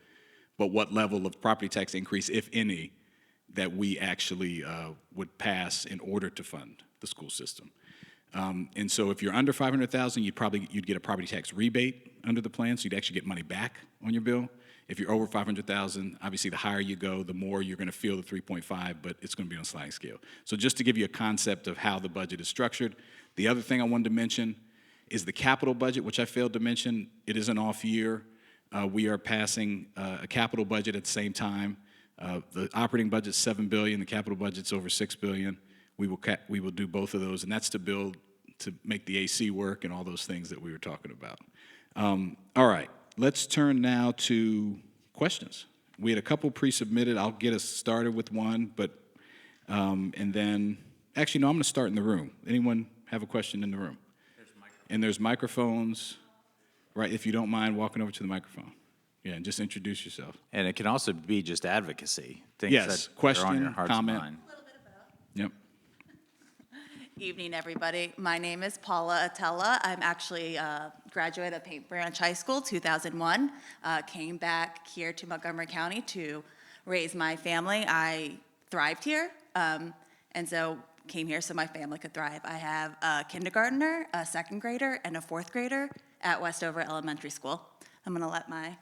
but what level of property tax increase, if any, that we actually would pass in order to fund the school system. And so if you're under $500,000, you'd get a property tax rebate under the plan, so you'd actually get money back on your bill. If you're over $500,000, obviously the higher you go, the more you're going to feel the 3.5, but it's going to be on a sliding scale. So just to give you a concept of how the budget is structured. The other thing I wanted to mention is the capital budget, which I failed to mention. It is an off year. We are passing a capital budget at the same time. The operating budget's $7 billion. The capital budget's over $6 billion. We will do both of those, and that's to make the AC work and all those things that we were talking about. All right, let's turn now to questions. We had a couple pre-submitted. I'll get us started with one, but, and then, actually, no, I'm going to start in the room. Anyone have a question in the room? And there's microphones, right, if you don't mind walking over to the microphone. Yeah, and just introduce yourself. And it can also be just advocacy, things Yes, that are question, on your heart's comment. mind. Yep. Evening, everybody. My name is Paula Atella. I'm actually a graduate of Paint Branch High School, 2001. Came back here to Montgomery County to raise my family. I thrived here, and so came here so my family could thrive. I have a kindergartner, a second grader, and a fourth grader at Westover Elementary School. I'm going to let my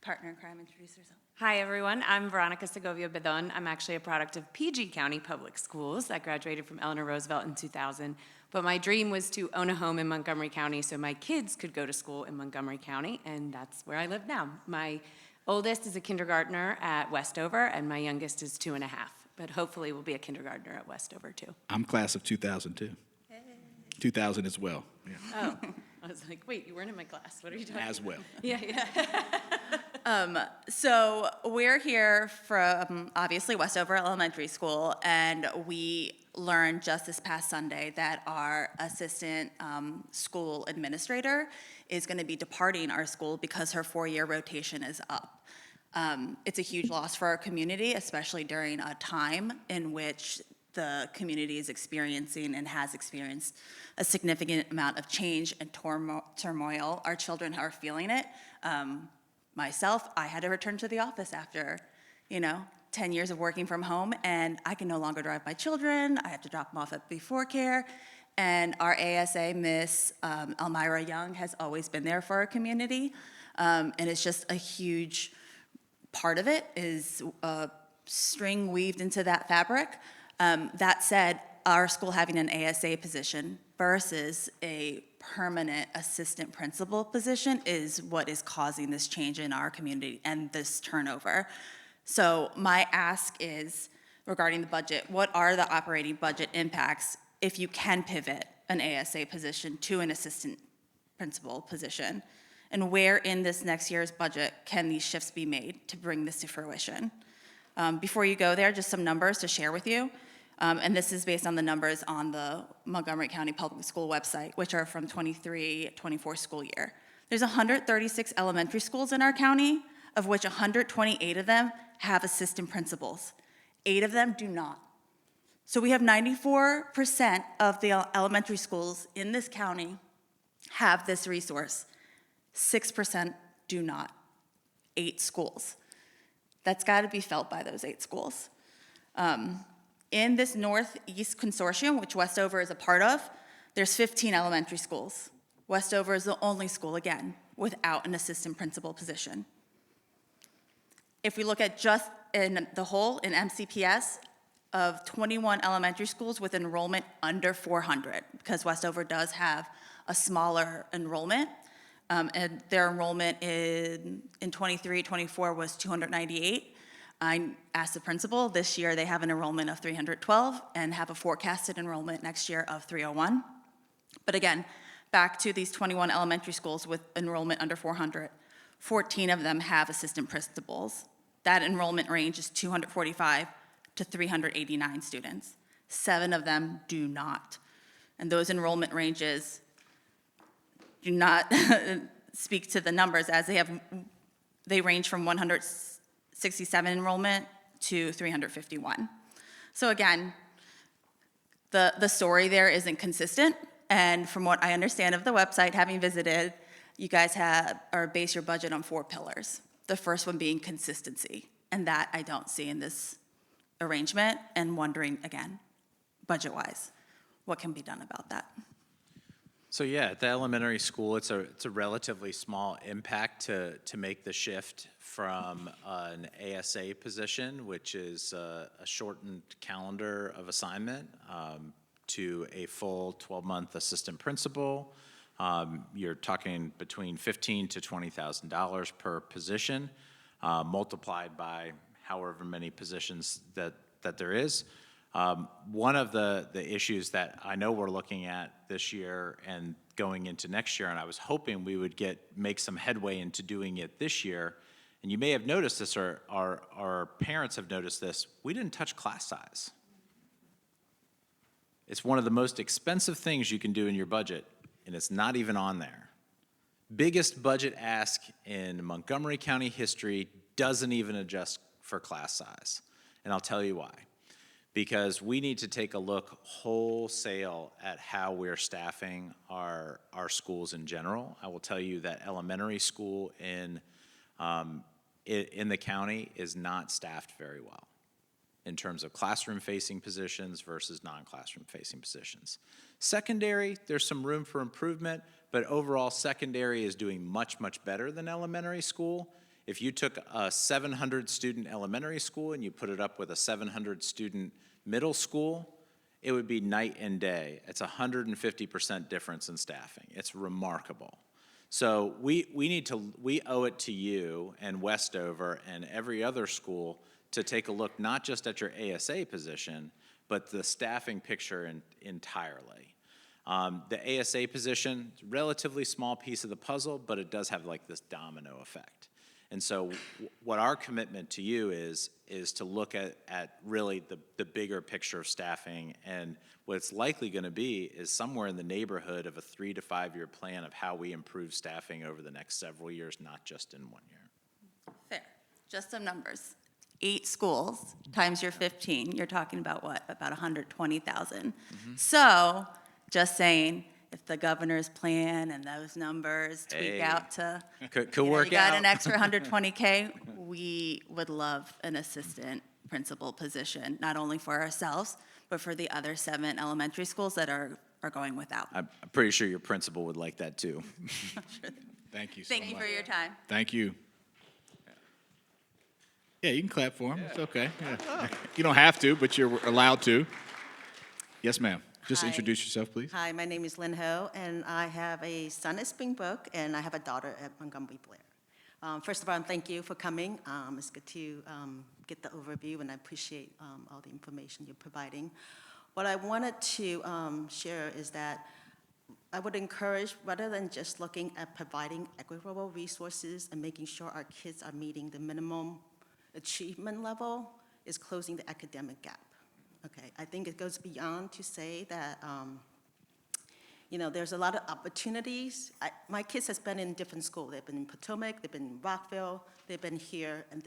partner in crime introduce herself. Hi, everyone. I'm Veronica Segovia Bedon. I'm actually a product of PG County Public Schools. I graduated from Eleanor Roosevelt in 2000. But my dream was to own a home in Montgomery County so my kids could go to school in Montgomery County, and that's where I live now. My oldest is a kindergartner at Westover, and my youngest is 2.5. But hopefully will be a kindergartner at Westover, too. I'm class of 2002. 2000 as well. Yeah. Oh, I was like, wait, you weren't in my class. What are you talking about? As well. Yeah. So we're here from, obviously, Westover Elementary School, and we learned just this past Sunday that our assistant school administrator is going to be departing our school because her 4-year rotation is up. It's a huge loss for our community, especially during a time in which the community is experiencing and has experienced a significant amount of change and turmoil. Our children are feeling it. Myself, I had to return to the office after, 10 years of working from home, and I can no longer drive my children. I have to drop them off at before care. And our ASA, Miss Elmira Young, has always been there for our community. And it's just a huge part of it is a string weaved into that fabric. That said, our school having an ASA position versus a permanent assistant principal position is what is causing this change in our community and this turnover. So my ask is, regarding the budget, what are the operating budget impacts if you can pivot an ASA position to an assistant principal position? And where in this next year's budget can these shifts be made to bring this to fruition? Before you go there, just some numbers to share with you. And this is based on the numbers on the Montgomery County Public School website, which are from 23-24 school year. There's 136 elementary schools in our county, of which 128 of them have assistant principals. 8 of them do not. So we have 94% of the elementary schools in this county have this resource. 6% do not. 8 schools. That's got to be felt by those 8 schools. In this Northeast Consortium, which Westover is a part of, there's 15 elementary schools. Westover is the only school, again, without an assistant principal position. If we look at just in the whole, in MCPS, of 21 elementary schools with enrollment under 400, because Westover does have a smaller enrollment, and their enrollment in 23-24 was 298. I asked the principal, this year they have an enrollment of 312 and have a forecasted enrollment next year of 301. But again, back to these 21 elementary schools with enrollment under 400, 14 of them have assistant principals. That enrollment range is 245 to 389 students. 7 of them do not. And those enrollment ranges do not speak to the numbers, as they range from 167 enrollment to 351. So again, the story there isn't consistent, and from what I understand of the website, having visited, you guys base your budget on 4 pillars. The first one being consistency, and that I don't see in this arrangement, and wondering, again, budget-wise, what can be done about that? So yeah, at the elementary school, it's a relatively small impact to make the shift from an ASA position, which is a shortened calendar of assignment, to a full 12-month assistant principal. You're talking between $15,000 to $20,000 per position, multiplied by however many positions that there is. One of the issues that I know we're looking at this year and going into next year, and I was hoping we would make some headway into doing it this year, and you may have noticed this, or our parents have noticed this, we didn't touch class size. It's one of the most expensive things you can do in your budget, and it's not even on there. Biggest budget ask in Montgomery County history doesn't even adjust for class size, and I'll tell you why. Because we need to take a look wholesale at how we're staffing our schools in general. I will tell you that elementary school in the county is not staffed very well in terms of classroom-facing positions versus non-classroom-facing positions. Secondary, there's some room for improvement, but overall, secondary is doing much, much better than elementary school. If you took a 700-student elementary school and you put it up with a 700-student middle school, it would be night and day. It's 150% difference in staffing. It's remarkable. So we owe it to you and Westover and every other school to take a look not just at your ASA position, but the staffing picture entirely. The ASA position, relatively small piece of the puzzle, but it does have like this domino effect. And so what our commitment to you is to look at really the bigger picture of staffing, and what it's likely going to be is somewhere in the neighborhood of a 3 to 5 year plan of how we improve staffing over the next several years, not just in 1 year. Fair. Just some numbers. 8 schools times your 15, you're talking about what? About 120,000. So, just saying, if the governor's plan and those numbers tweak out to, Could you know, work you got out. an extra 120K, we would love an assistant principal position, not only for ourselves, but for the other 7 elementary schools that are going without. I'm pretty sure your principal would like that too. Thank you so much. Thank you for your time. Thank you. Yeah, you can clap for him. It's okay. Yeah. You don't have to, but you're allowed to. Yes, ma'am. Just Hi. introduce yourself, please. Hi, my name is Lynn Ho, and I have a son at Springbrook, and I have a daughter at Montgomery Blair. First of all, thank you for coming. It's good to get the overview, and I appreciate all the information you're providing. What I wanted to share is that I would encourage, rather than just looking at providing equitable resources and making sure our kids are meeting the minimum achievement level, is closing the academic gap. Okay, I think it goes beyond to say that, you know, there's a lot of opportunities. My kids has been in different schools. They've been in Potomac, they've been in Rockville, they've been here, and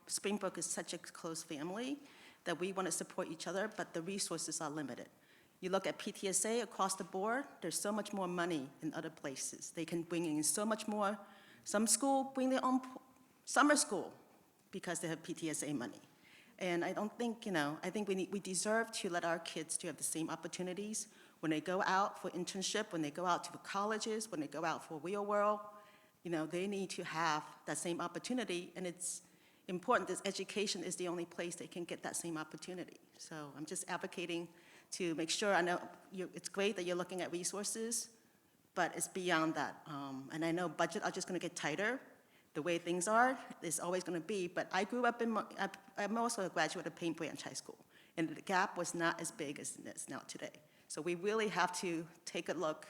Springbrook is such a close family that we want to support each other, but the resources are limited. You look at PTSA across the board, there's so much more money in other places. They can bring in so much more. Some school bring their own summer school because they have PTSA money. And I don't think, you know, I think we deserve to let our kids to have the same opportunities when they go out for internship, when they go out to the colleges, when they go out for real world. You know, they need to have that same opportunity, and it's important that education is the only place they can get that same opportunity. So I'm just advocating to make sure, I know it's great that you're looking at resources, but it's beyond that. And I know budgets are just gonna get tighter. The way things are, it's always going to be. But I grew up I'm also a graduate of Paint Branch High School, and the gap was not as big as it is now today. So we really have to take a look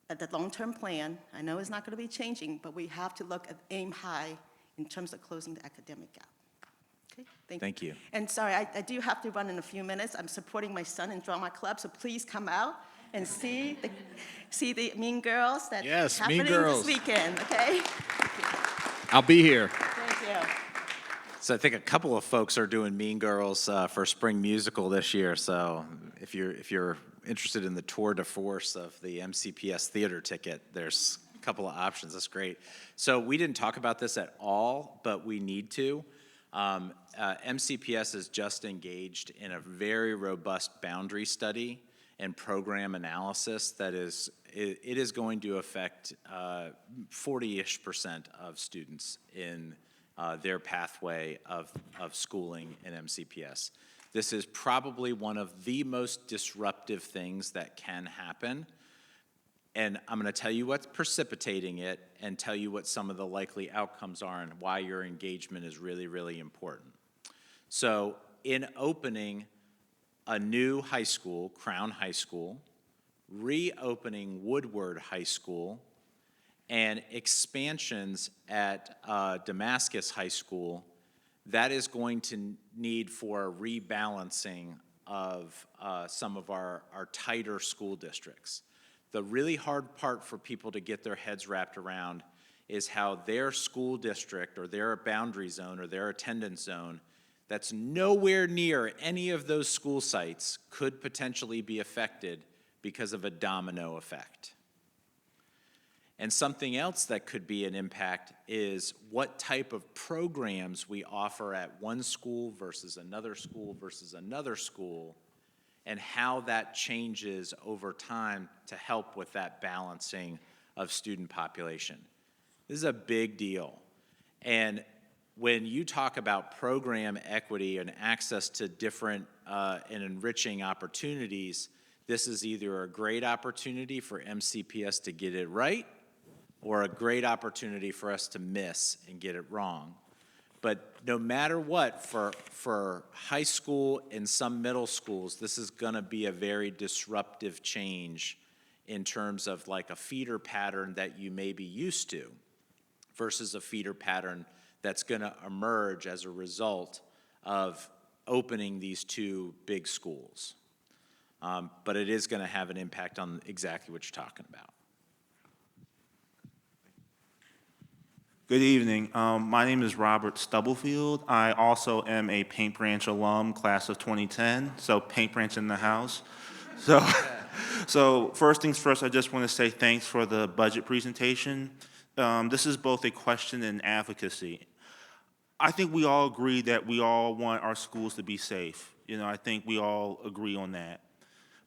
at the long-term plan. I know it's not going to be changing, but we have to look at aim high in terms of closing the academic gap. Okay, Thank you. And sorry, I do have to run in a few minutes. I'm supporting my son in drama club, so please come out and see the Mean Girls that's Yes, Mean happening Girls. this weekend. Okay. I'll be here. Thank you. So I think a couple of folks are doing Mean Girls for Spring Musical this year. So if you're interested in the tour de force of the MCPS theater ticket, there's a couple of options. That's great. So we didn't talk about this at all, but we need to. MCPS is just engaged in a very robust boundary study and program analysis that is going to affect 40-ish% of students in their pathway of schooling in MCPS. This is probably one of the most disruptive things that can happen. And I'm going to tell you what's precipitating it and tell you what some of the likely outcomes are and why your engagement is really, really important. So in opening a new high school, Crown High School, reopening Woodward High School, and expansions at Damascus High School, that is going to need for a rebalancing of some of our tighter school districts. The really hard part for people to get their heads wrapped around is how their school district or their boundary zone or their attendance zone that's nowhere near any of those school sites could potentially be affected because of a domino effect. And something else that could be an impact is what type of programs we offer at one school versus another school versus another school, and how that changes over time to help with that balancing of student population. This is a big deal. And when you talk about program equity and access to different and enriching opportunities, this is either a great opportunity for MCPS to get it right or a great opportunity for us to miss and get it wrong. But no matter what, for high school and some middle schools, this is gonna be a very disruptive change in terms of like a feeder pattern that you may be used to versus a feeder pattern that's gonna emerge as a result of opening these two big schools. But it is gonna have an impact on exactly what you're talking about. Good evening. My name is Robert Stubblefield. I also am a Paint Branch alum, class of 2010, so Paint Branch in the house. So first things first, I just want to say thanks for the budget presentation. This is both a question and advocacy. I think we all agree that we all want our schools to be safe. You know, I think we all agree on that.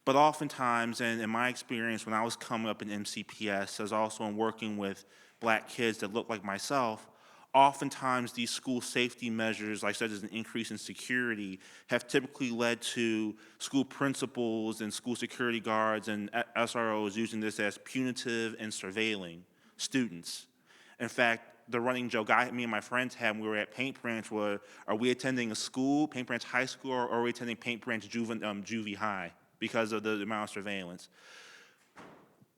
But oftentimes, and in my experience when I was coming up in MCPS, as also in working with Black kids that look like myself, oftentimes these school safety measures, like such as an increase in security, have typically led to school principals and school security guards and SROs using this as punitive and surveilling students. In fact, the running joke me and my friends had when we were at Paint Branch were, are we attending a school, Paint Branch High School, or are we attending Paint Branch Juvie High because of the amount of surveillance?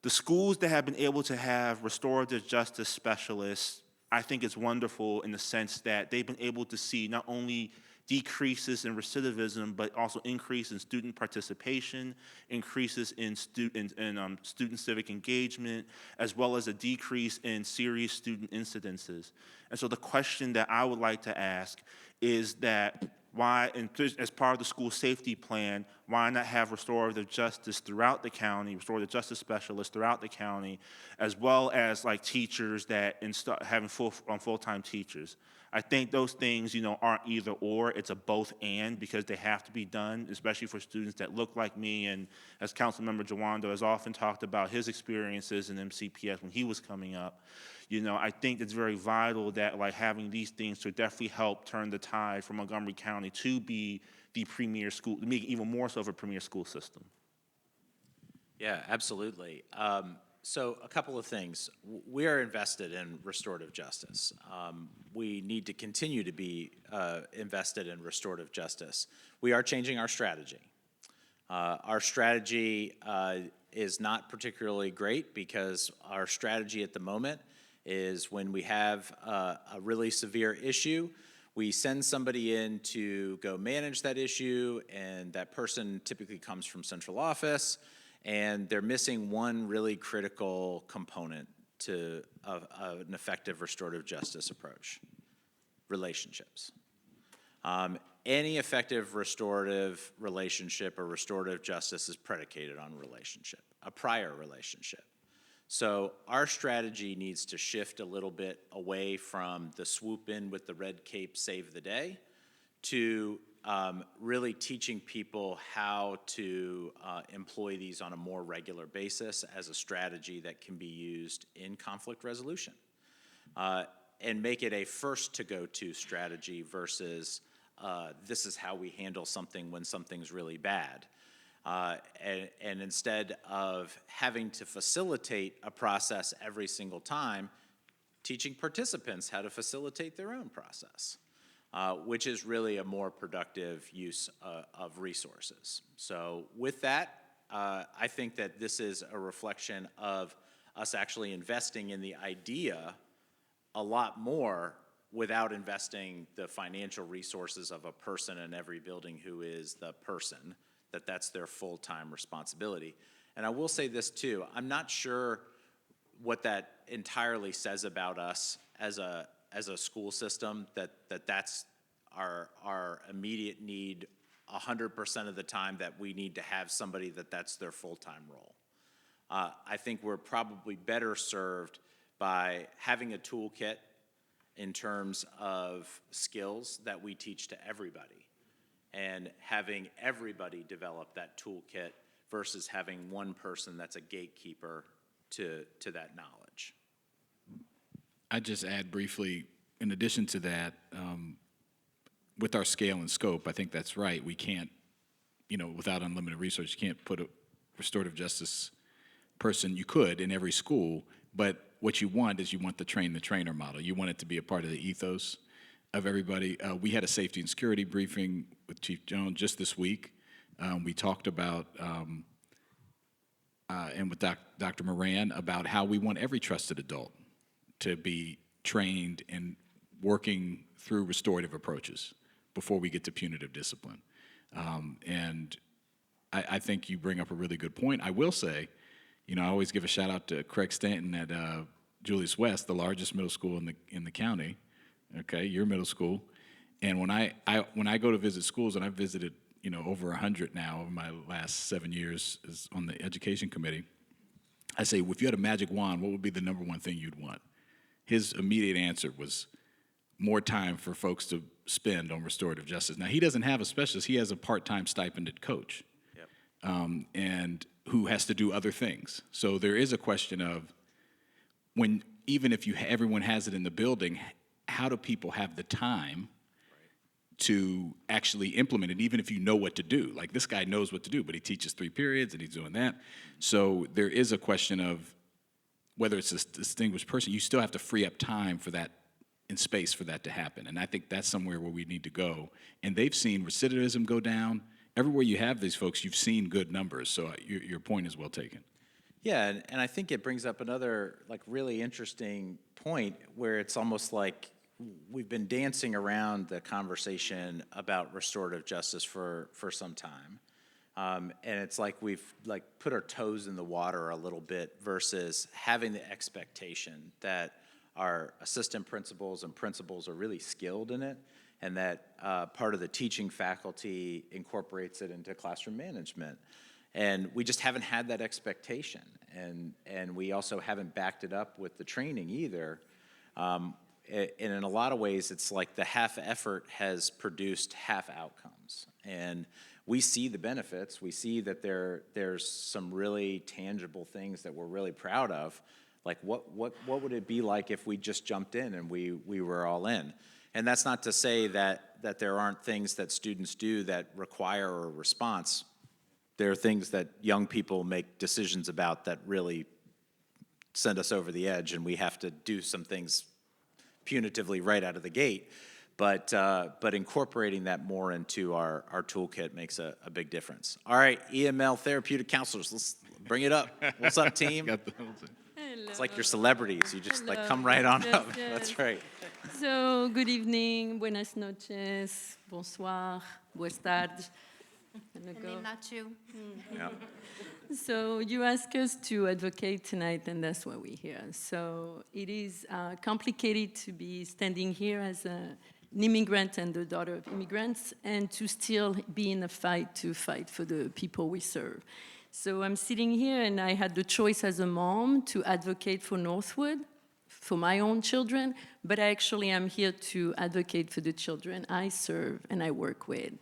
The schools that have been able to have restorative justice specialists, I think it's wonderful in the sense that they've been able to see not only decreases in recidivism, but also increase in student participation, increases in student civic engagement, as well as a decrease in serious student incidences. And so the question that I would like to ask is that why, as part of the school safety plan, why not have restorative justice throughout the county, restorative justice specialists throughout the county, as well as like teachers that having full-time teachers? I think those things, you know, aren't either or, it's a both and, because they have to be done, especially for students that look like me. And as Councilmember Jawando has often talked about his experiences in MCPS when he was coming up, you know, I think it's very vital that like having these things to definitely help turn the tide for Montgomery County to be the premier school, to make even more so of a premier school system. Yeah, absolutely. So a couple of things. We are invested in restorative justice. We need to continue to be invested in restorative justice. We are changing our strategy. Our strategy is not particularly great because our strategy at the moment is when we have a really severe issue, we send somebody in to go manage that issue, and that person typically comes from central office, and they're missing one really critical component to an effective restorative justice approach: relationships. Any effective restorative relationship or restorative justice is predicated on relationship, a prior relationship. So our strategy needs to shift a little bit away from the swoop in with the red cape, save the day, to really teaching people how to employ these on a more regular basis as a strategy that can be used in conflict resolution, and make it a first to go to strategy versus this is how we handle something when something's really bad. And instead of having to facilitate a process every single time, teaching participants how to facilitate their own process, which is really a more productive use of resources. So with that, I think that this is a reflection of us actually investing in the idea a lot more without investing the financial resources of a person in every building who is the person, that's their full-time responsibility. And I will say this too, I'm not sure what that entirely says about us as a school system, that's our immediate need 100% of the time, that we need to have somebody that's their full-time role. I think we're probably better served by having a toolkit in terms of skills that we teach to everybody, and having everybody develop that toolkit versus having one person that's a gatekeeper to that knowledge. I'd just add briefly, in addition to that, with our scale and scope, I think that's right. We can't, without unlimited resources, you can't put a restorative justice person. You could in every school, but what you want is the train-the-trainer model. You want it to be a part of the ethos of everybody. We had a safety and security briefing with Chief Jones just this week. We talked about, and with Dr. Moran, about how we want every trusted adult to be trained in working through restorative approaches before we get to punitive discipline. And I think you bring up a really good point. I will say, I always give a shout out to Craig Stanton at Julius West, the largest middle school in the county. Okay, your middle school. And when I go to visit schools, and I've visited over 100 now over my last 7 years on the education committee, I say, if you had a magic wand, what would be the number one thing you'd want? His immediate answer was more time for folks to spend on restorative justice. Now, he doesn't have a specialist. He has a part-time stipended coach. Yep. And who has to do other things. So there is a question of, even if everyone has it in the building, how do people have the time to actually implement it, even if you know what to do? Like, this guy knows what to do, but he teaches 3 periods and he's doing that. So there is a question of whether it's a distinguished person, you still have to free up time for that and space for that to happen. And I think that's somewhere where we need to go. And they've seen recidivism go down. Everywhere you have these folks, you've seen good numbers. So your point is well taken. Yeah, and I think it brings up another really interesting point where it's almost like we've been dancing around the conversation about restorative justice for some time. And it's like we've put our toes in the water a little bit versus having the expectation that our assistant principals and principals are really skilled in it, and that part of the teaching faculty incorporates it into classroom management. And we just haven't had that expectation. And we also haven't backed it up with the training either. And in a lot of ways, it's like the half effort has produced half outcomes. And we see the benefits. We see that there's some really tangible things that we're really proud of. Like, what would it be like if we just jumped in and we were all in? And that's not to say that there aren't things that students do that require a response. There are things that young people make decisions about that really send us over the edge, and we have to do some things punitively right out of the gate. But incorporating that more into our toolkit makes a big difference. All right, EML therapeutic counselors, let's bring it up. What's up, team? Got the whole thing. Hello. It's like you're celebrities. You just come right on Yes, up. yes. That's right. So, good evening, buenas noches, bonsoir, buenas tardes. Yeah. So you asked us to advocate tonight, and that's why we're here. So it is complicated to be standing here as an immigrant and the daughter of immigrants, and to still be in a fight to fight for the people we serve. So I'm sitting here, and I had the choice as a mom to advocate for Northwood, for my own children, but actually I'm here to advocate for the children I serve and I work with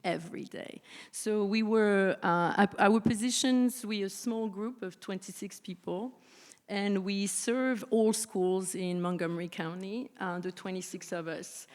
every day. So we were, our positions, we're a small group of 26 people, and we serve all schools in Montgomery County, the 26 of us.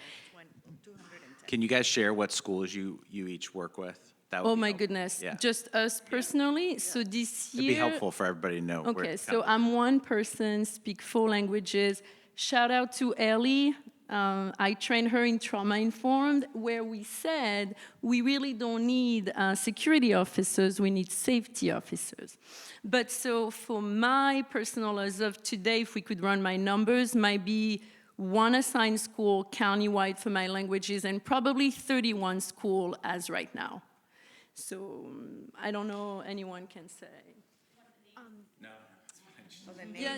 Can you guys share what schools you each work with? That would Oh be my helpful. goodness, Yeah. just us personally? So this year— It'd be helpful for everybody to know. where Okay, it's so coming. I'm one person, speak 4 languages. Shout out to Ellie, I trained her in trauma-informed, where we said we really don't need security officers, we need safety officers. But so for my personal, as of today, if we could run my numbers, might be 1 assigned school countywide for my languages and probably 31 school as right now. So I don't know, anyone can say. Yeah,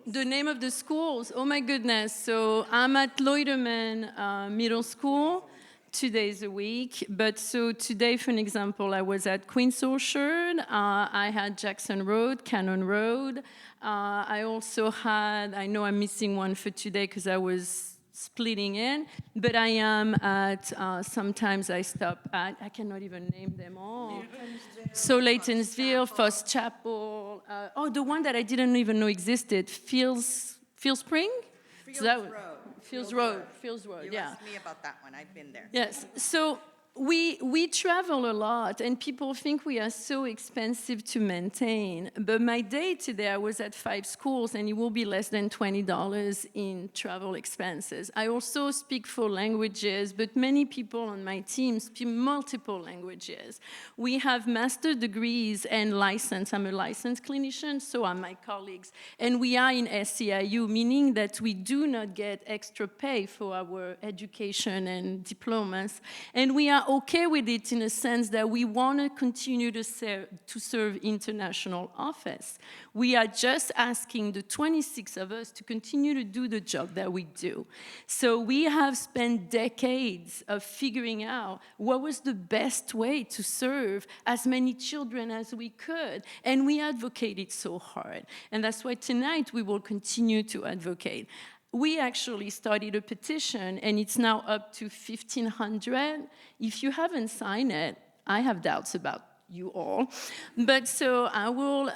the name of the schools, oh my goodness. So I'm at Loiterman Middle School 2 days a week. But so today, for an example, I was at Queen's Orchard. I had Jackson Road, Cannon Road. I also had, I know I'm missing one for today because I was splitting in, but I am at, sometimes I stop at, I cannot even name them all. So Laytonsville, Foss Chapel, the one that I didn't even know existed, Fields Spring? Fields Road, You yeah. asked me about that one, I've been there. Yes, so we travel a lot, and people think we are so expensive to maintain. But my day today, I was at 5 schools, and it will be less than $20 in travel expenses. I also speak 4 languages, but many people on my team speak multiple languages. We have master degrees and license. I'm a licensed clinician, so are my colleagues. And we are in SEIU, meaning that we do not get extra pay for our education and diplomas. And we are okay with it in a sense that we want to continue to serve international office. We are just asking the 26 of us to continue to do the job that we do. So we have spent decades of figuring out what was the best way to serve as many children as we could, and we advocated so hard. And that's why tonight we will continue to advocate. We actually started a petition, and it's now up to 1,500. If you haven't signed it, I have doubts about you all. But so I will,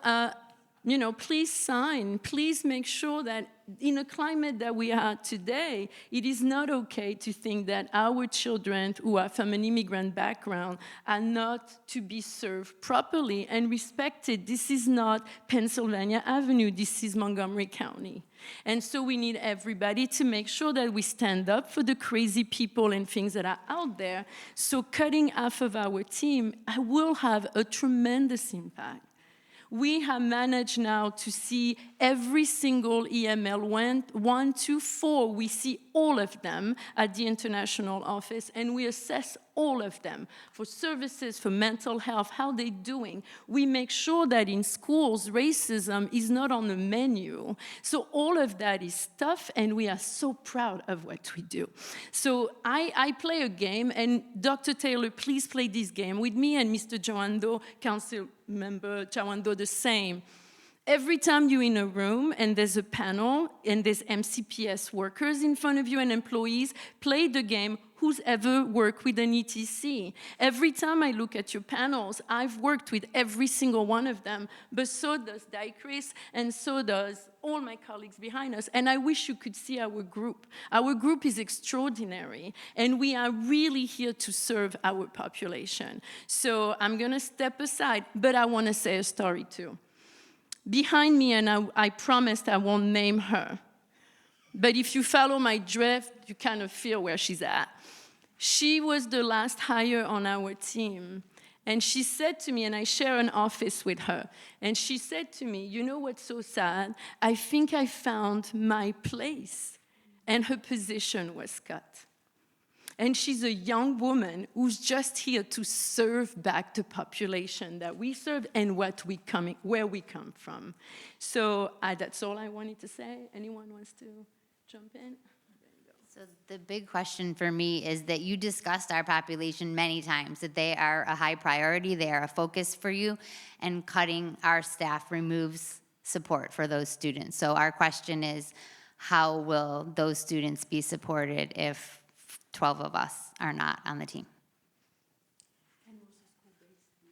please sign. Please make sure that in a climate that we are today, it is not okay to think that our children who are from an immigrant background are not to be served properly and respected. This is not Pennsylvania Avenue, this is Montgomery County. And so we need everybody to make sure that we stand up for the crazy people and things that are out there. So cutting half of our team will have a tremendous impact. We have managed now to see every single EML 1 to 4. We see all of them at the international office, and we assess all of them for services, for mental health, how they're doing. We make sure that in schools, racism is not on the menu. So all of that is tough, and we are so proud of what we do. So I play a game, and Dr. Taylor, please play this game with me, and Mr. Jawando, Council Member Jawando, the same. Every time you're in a room and there's a panel and there's MCPS workers in front of you and employees, play the game, who's ever worked with an ETC. Every time I look at your panels, I've worked with every single one of them, but so does Chris, and so does all my colleagues behind us. And I wish you could see our group. Our group is extraordinary, and we are really here to serve our population. So I'm gonna step aside, but I wanna say a story too. Behind me, and I promised I won't name her, but if you follow my drift, you kind of feel where she's at. She was the last hire on our team, and she said to me, and I share an office with her, and she said to me, you know what's so sad? I think I found my place, and her position was cut. And she's a young woman who's just here to serve back the population that we serve and where we come from. So that's all I wanted to say. Anyone wants to jump in? So the big question for me is that you discussed our population many times, that they are a high priority, they are a focus for you, and cutting our staff removes support for those students. So our question is, how will those students be supported if 12 of us are not on the team?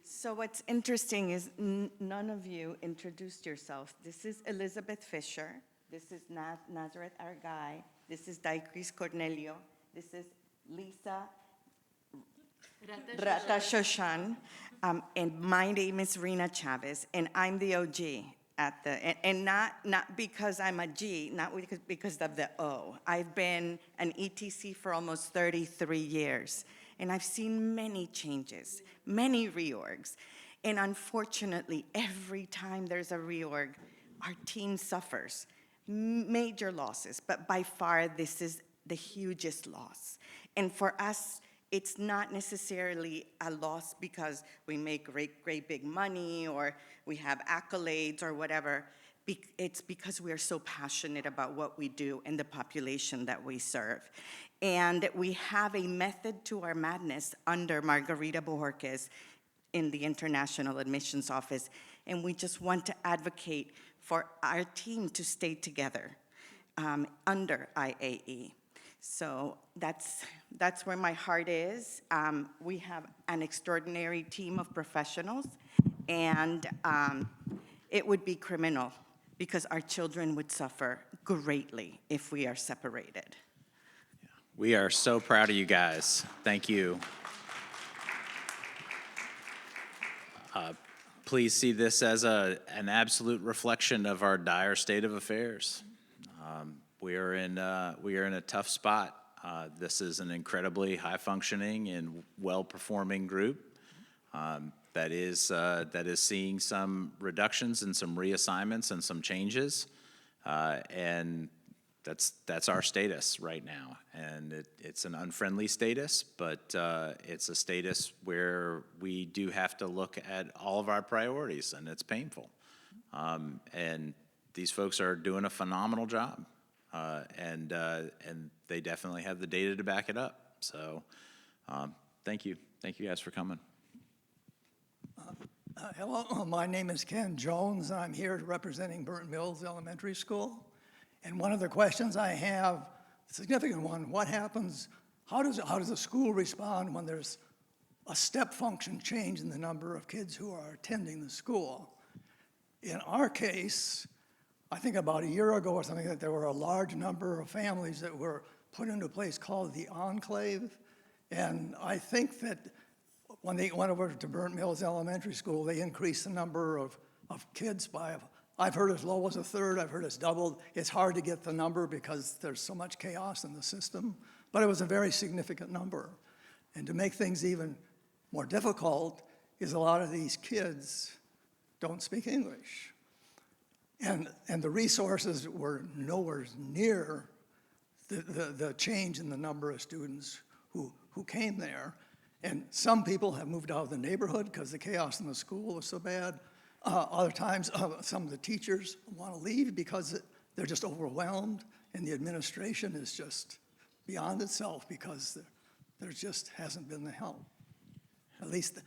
So what's interesting is none of you introduced yourself. This is Elizabeth Fisher. This is Nazareth Argay. This is Dicris Cornelio. This is Lisa Rata Shoshan. And my name is Rina Chavez, and I'm the OG. at the, and not because I'm a G, not because of the O. I've been an ETC for almost 33 years, and I've seen many changes, many reorgs. And unfortunately, every time there's a reorg, our team suffers major losses, but by far, this is the hugest loss. And for us, it's not necessarily a loss because we make great big money or we have accolades or whatever. It's because we are so passionate about what we do and the population that we serve. And we have a method to our madness under Margarita Bojorquez in the International Admissions Office. And we just want to advocate for our team to stay together under IAE. So that's where my heart is. We have an extraordinary team of professionals, and it would be criminal because our children would suffer greatly if we are separated. We are so proud of you guys. Thank you. Please see this as an absolute reflection of our dire state of affairs. We are in a tough spot. This is an incredibly high-functioning and well-performing group that is seeing some reductions and some reassignments and some changes, and that's our status right now. And it's an unfriendly status, but it's a status where we do have to look at all of our priorities, and it's painful. And these folks are doing a phenomenal job. And they definitely have the data to back it up. So, thank you guys for coming. Hello, my name is Ken Jones. I'm here representing Burnt Mills Elementary School. And one of the questions I have, a significant one, what happens, how does the school respond when there's a step function change in the number of kids who are attending the school? In our case, I think about a year ago or something, that there were a large number of families that were put into a place called the Enclave. And I think that when they went over to Burnt Mills Elementary School, they increased the number of kids by, I've heard as low as a third, I've heard it's doubled. It's hard to get the number because there's so much chaos in the system, but it was a very significant number. And to make things even more difficult is a lot of these kids don't speak English. And the resources were nowhere near the change in the number of students who came there. And some people have moved out of the neighborhood because the chaos in the school was so bad. Other times, some of the teachers want to leave because they're just overwhelmed, and the administration is just beyond itself because there just hasn't been the help. At least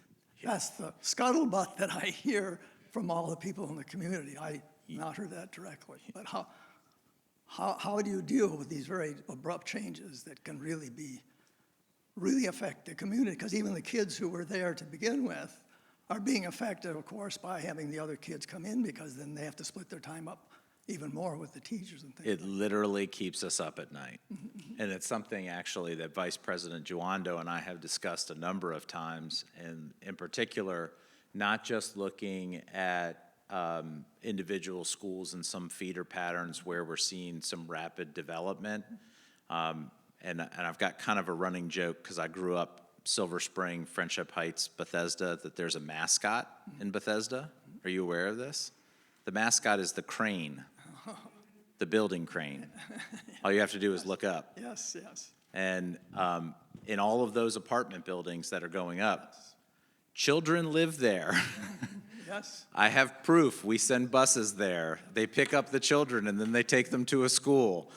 that's the scuttlebutt that I hear from all the people in the community. I not heard that directly, but how do you deal with these very abrupt changes that can really affect the community? Because even the kids who were there to begin with are being affected, of course, by having the other kids come in, because then they have to split their time up even more with the teachers and things. It literally keeps us up at night. And it's something actually that Vice President Jawando and I have discussed a number of times, and in particular, not just looking at individual schools and some feeder patterns where we're seeing some rapid development. And I've got kind of a running joke because I grew up Silver Spring, Friendship Heights, Bethesda, that there's a mascot in Bethesda. Are you aware of this? The mascot is the crane, the building crane. All you have to do is look up. Yes, yes. And in all of those apartment buildings that are going up, children live there. Yes. I have proof. We send buses there. They pick up the children and then they take them to a school.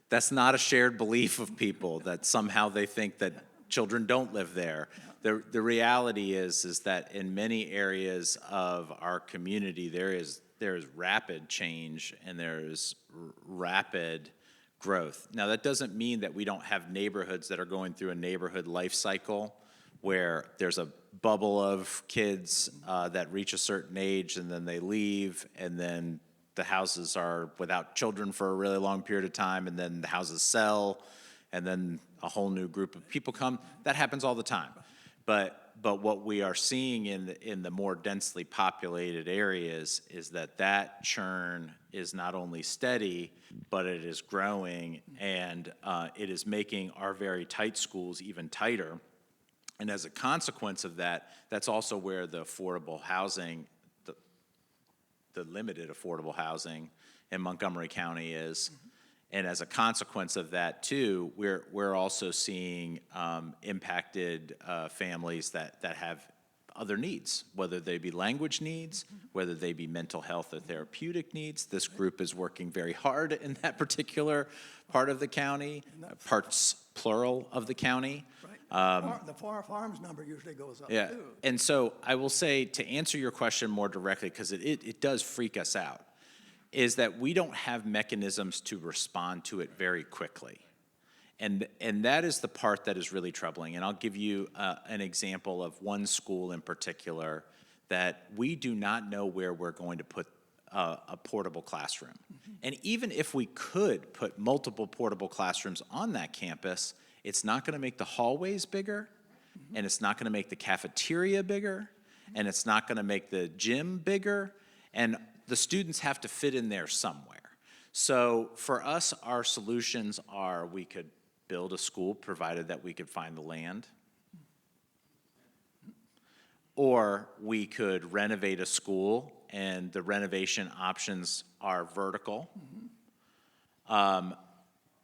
That's not a shared belief of people, that somehow they think that children don't live there. The reality is that in many areas of our community, there is rapid change and there is rapid growth. Now, that doesn't mean that we don't have neighborhoods that are going through a neighborhood life cycle where there's a bubble of kids that reach a certain age and then they leave, and then the houses are without children for a really long period of time, and then the houses sell, and then a whole new group of people come. That happens all the time. But but what we are seeing in the more densely populated areas is that churn is not only steady, but it is growing, and it is making our very tight schools even tighter. And as a consequence of that, that's also where the affordable housing, the limited affordable housing in Montgomery County is. And as a consequence of that too, we're also seeing impacted families that have other needs, whether they be language needs, whether they be mental health or therapeutic needs. This group is working very hard in that particular part of the county, parts plural of the county. The farms number usually goes up, Yeah, too. and so I will say, to answer your question more directly, because it does freak us out, is that we don't have mechanisms to respond to it very quickly. And that is the part that is really troubling. And I'll give you an example of one school in particular that we do not know where we're going to put a portable classroom. And even if we could put multiple portable classrooms on that campus, it's not going to make the hallways bigger, and it's not going to make the cafeteria bigger, and it's not going to make the gym bigger, and the students have to fit in there somewhere. So for us, our solutions are we could build a school, provided that we could find the land, or we could renovate a school, and the renovation options are vertical,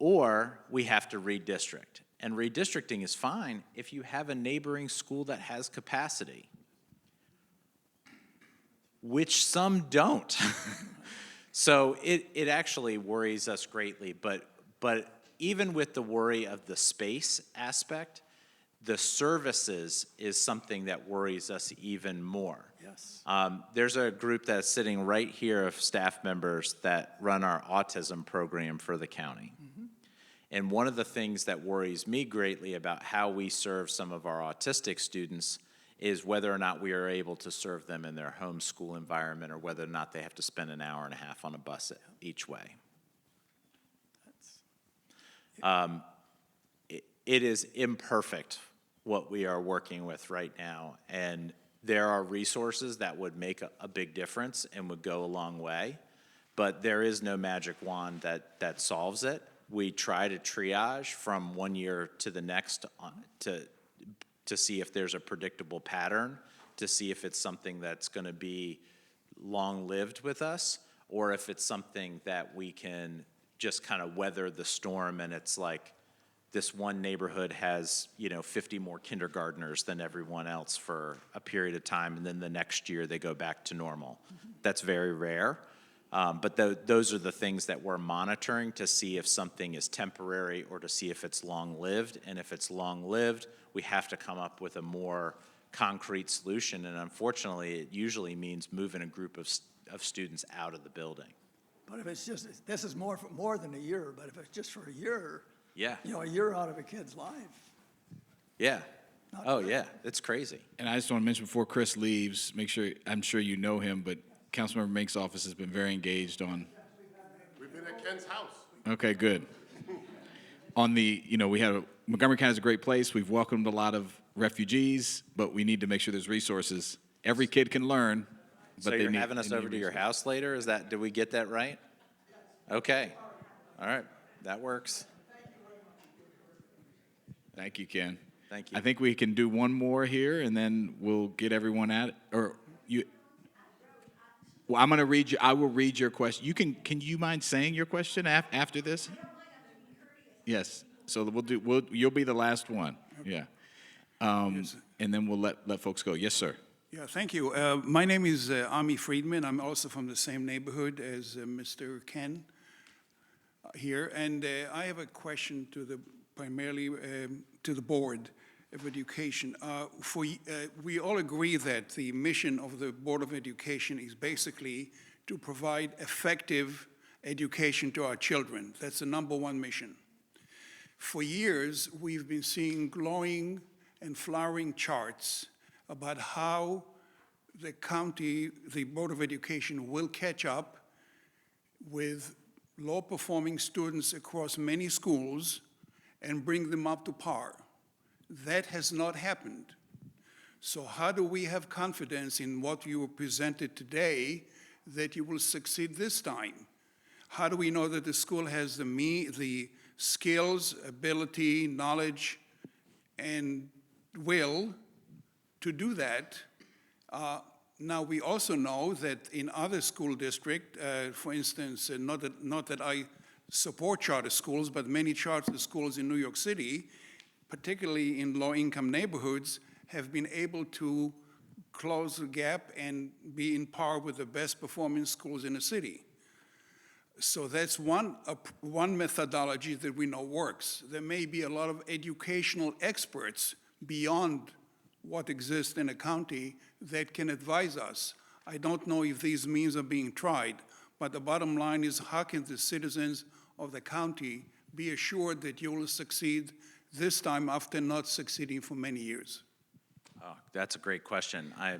or we have to redistrict. And redistricting is fine if you have a neighboring school that has capacity, which some don't. So it actually worries us greatly, but even with the worry of the space aspect, the services is something that worries us even more. Yes. There's a group that's sitting right here of staff members that run our autism program for the county. And one of the things that worries me greatly about how we serve some of our autistic students is whether or not we are able to serve them in their home school environment, or whether or not they have to spend an hour and a half on a bus each way. It is imperfect what we are working with right now, and there are resources that would make a big difference and would go a long way, but there is no magic wand that solves it. We try to triage from one year to the next to see if there's a predictable pattern, to see if it's something that's going to be long-lived with us, or if it's something that we can just kind of weather the storm, and it's like this one neighborhood has, 50 more kindergartners than everyone else for a period of time, and then the next year they go back to normal. That's very rare. But those are the things that we're monitoring to see if something is temporary or to see if it's long-lived. And if it's long-lived, we have to come up with a more concrete solution. And unfortunately, it usually means moving a group of students out of the building. But if it's just, this is more than a year, but if it's just for a year, Yeah. a year out of a kid's life. Yeah. Not Oh, good. yeah. It's crazy. And I just want to mention before Chris leaves, I'm sure you know him, but Councilmember Menk's office has been very engaged on. We've been at Ken's house. Okay, good. On the, Montgomery County is a great place. We've welcomed a lot of refugees, but we need to make sure there's resources. Every kid can learn, but So they you're need, having us they need over to your resources. house later? Did we get that right? Okay. All right. That works. Thank you, Ken. Thank you. I think we can do one more here, and then we'll get everyone at it. Or you. Well, I'm going to read you. I will read your question. Can you mind saying your question after this? Yes. So you'll be the last one. Yeah. And then we'll let folks go. Yes, sir. Yeah, thank you. My name is Ami Friedman. I'm also from the same neighborhood as Mr. Ken here, and I have a question primarily to the Board of Education. We all agree that the mission of the Board of Education is basically to provide effective education to our children. That's the number one mission. For years, we've been seeing glowing and flowering charts about how the county, the Board of Education will catch up with low-performing students across many schools and bring them up to par. That has not happened. So how do we have confidence in what you presented today that you will succeed this time? How do we know that the school has the skills, ability, knowledge, and will to do that? Now, we also know that in other school districts, for instance, not that I support charter schools, but many charter schools in New York City, particularly in low-income neighborhoods, have been able to close the gap and be in par with the best performing schools in the city. So that's one methodology that we know works. There may be a lot of educational experts beyond what exists in a county that can advise us. I don't know if these means are being tried, but the bottom line is, how can the citizens of the county be assured that you will succeed this time after not succeeding for many years? Oh, that's a great question. I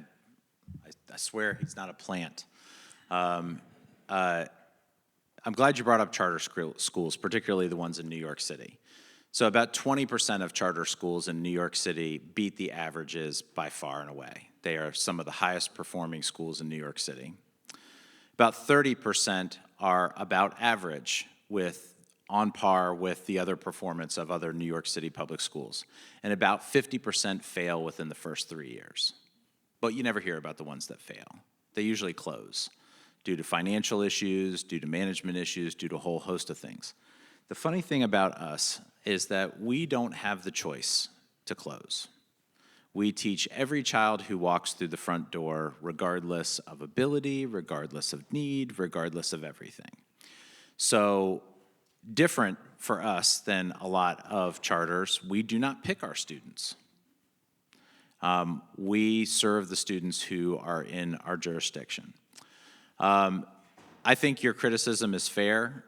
swear he's not a plant. I'm glad you brought up charter schools, particularly the ones in New York City. So about 20% of charter schools in New York City beat the averages by far and away. They are some of the highest performing schools in New York City. About 30% are about average, on par with the other performance of other New York City public schools. And about 50% fail within the first 3 years. But you never hear about the ones that fail. They usually close due to financial issues, due to management issues, due to a whole host of things. The funny thing about us is that we don't have the choice to close. We teach every child who walks through the front door, regardless of ability, regardless of need, regardless of everything. So, different for us than a lot of charters, we do not pick our students. We serve the students who are in our jurisdiction. I think your criticism is fair.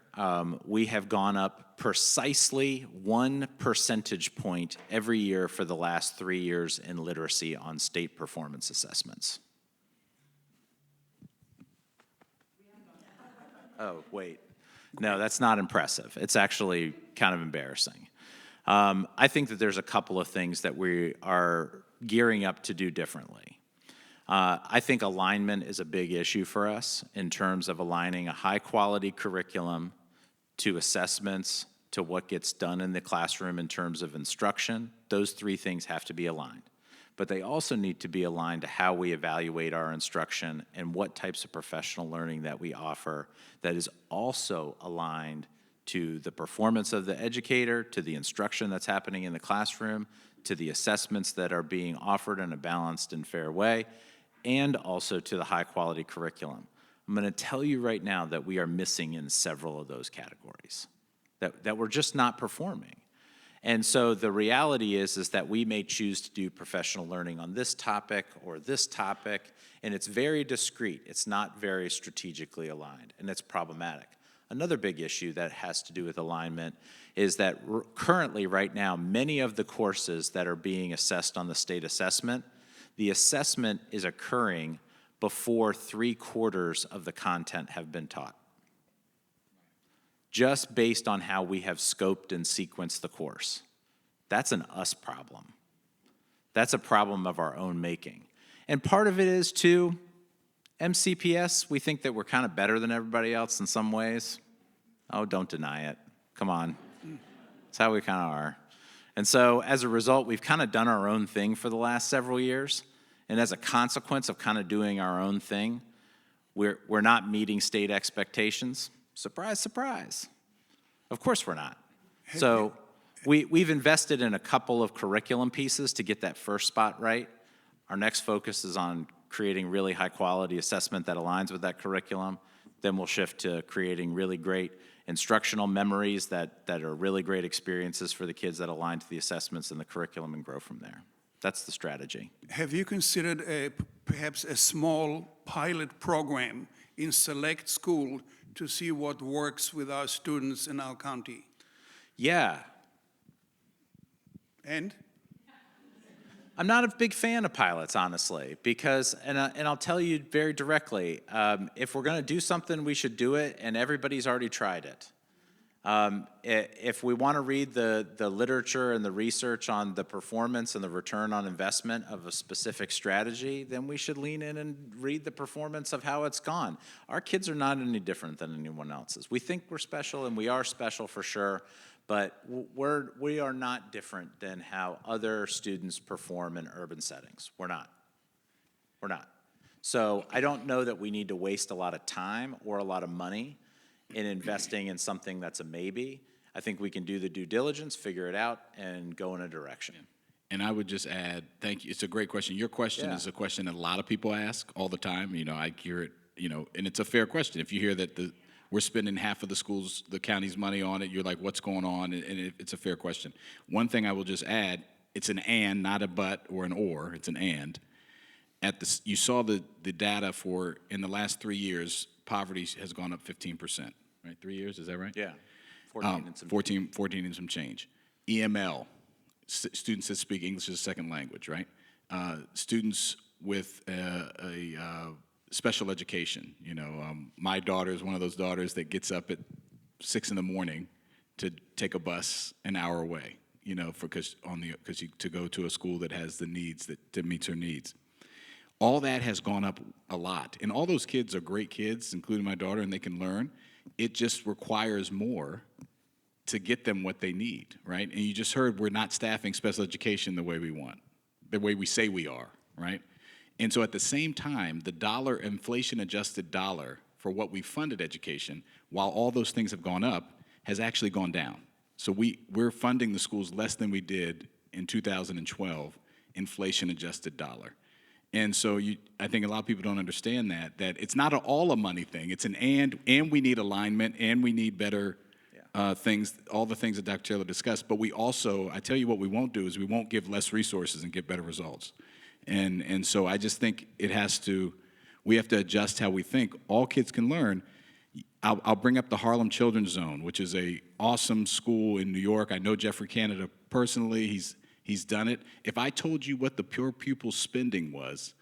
We have gone up precisely 1 percentage point every year for the last 3 years in literacy on state performance assessments. Oh, wait. No, that's not impressive. It's actually kind of embarrassing. I think that there's a couple of things that we are gearing up to do differently. I think alignment is a big issue for us in terms of aligning a high-quality curriculum to assessments, to what gets done in the classroom in terms of instruction. Those 3 things have to be aligned. But they also need to be aligned to how we evaluate our instruction and what types of professional learning that we offer that is also aligned to the performance of the educator, to the instruction that's happening in the classroom, to the assessments that are being offered in a balanced and fair way, and also to the high-quality curriculum. I'm going to tell you right now that we are missing in several of those categories, that we're just not performing. And so the reality is that we may choose to do professional learning on this topic or this topic, and it's very discrete. It's not very strategically aligned, and it's problematic. Another big issue that has to do with alignment is that currently, right now, many of the courses that are being assessed on the state assessment, the assessment is occurring before 3/4 of the content have been taught, just based on how we have scoped and sequenced the course. That's an us problem. That's a problem of our own making. And part of it is, too, MCPS, we think that we're kind of better than everybody else in some ways. Oh, don't deny it. Come on. That's how we kind of are. And so, as a result, we've kind of done our own thing for the last several years. And as a consequence of kind of doing our own thing, we're not meeting state expectations. Surprise, surprise. Of course we're not. So we've invested in a couple of curriculum pieces to get that first spot right. Our next focus is on creating really high-quality assessment that aligns with that curriculum. Then we'll shift to creating really great instructional memories that are really great experiences for the kids that align to the assessments and the curriculum and grow from there. That's the strategy. Have you considered perhaps a small pilot program in select school to see what works with our students in our county? Yeah. And? I'm not a big fan of pilots, honestly, because, and I'll tell you very directly, if we're going to do something, we should do it, and everybody's already tried it. If we want to read the literature and the research on the performance and the return on investment of a specific strategy, then we should lean in and read the performance of how it's gone. Our kids are not any different than anyone else's. We think we're special, and we are special for sure, but we are not different than how other students perform in urban settings. We're not. We're not. So I don't know that we need to waste a lot of time or a lot of money in investing in something that's a maybe. I think we can do the due diligence, figure it out, and go in a direction. And I would just add, thank you. It's a great question. Your question Yeah. is a question that a lot of people ask all the time. I hear it, and it's a fair question. If you hear that we're spending half of the county's money on it, you're like, what's going on? And it's a fair question. One thing I will just add, it's an and, not a but or an or. It's an and. You saw the data for, in the last 3 years, poverty has gone up 15%, right? 3 years, is that right? Yeah. 14 and some 14 and some change. EML, students that speak English as a second language, right? Students with a special education. My daughter is one of those daughters that gets up at 6 a.m. to take a bus an hour away, to go to a school that has the needs that meets her needs. All that has gone up a lot. And all those kids are great kids, including my daughter, and they can learn. It just requires more to get them what they need, right? And you just heard we're not staffing special education the way we want, the way we say we are, right? And so at the same time, the dollar, inflation-adjusted dollar for what we funded education, while all those things have gone up, has actually gone down. So we're funding the schools less than we did in 2012, inflation-adjusted dollar. And so I think a lot of people don't understand that it's not all a money thing. It's an and we need alignment, and we need better things, all the things that Dr. Taylor discussed. But we also, I tell you what we won't do is we won't give less resources and get better results. And so I just think we have to adjust how we think. All kids can learn. I'll bring up the Harlem Children's Zone, which is a awesome school in New York. I know Jeffrey Canada personally. He's done it. If I told you what the pure pupil spending was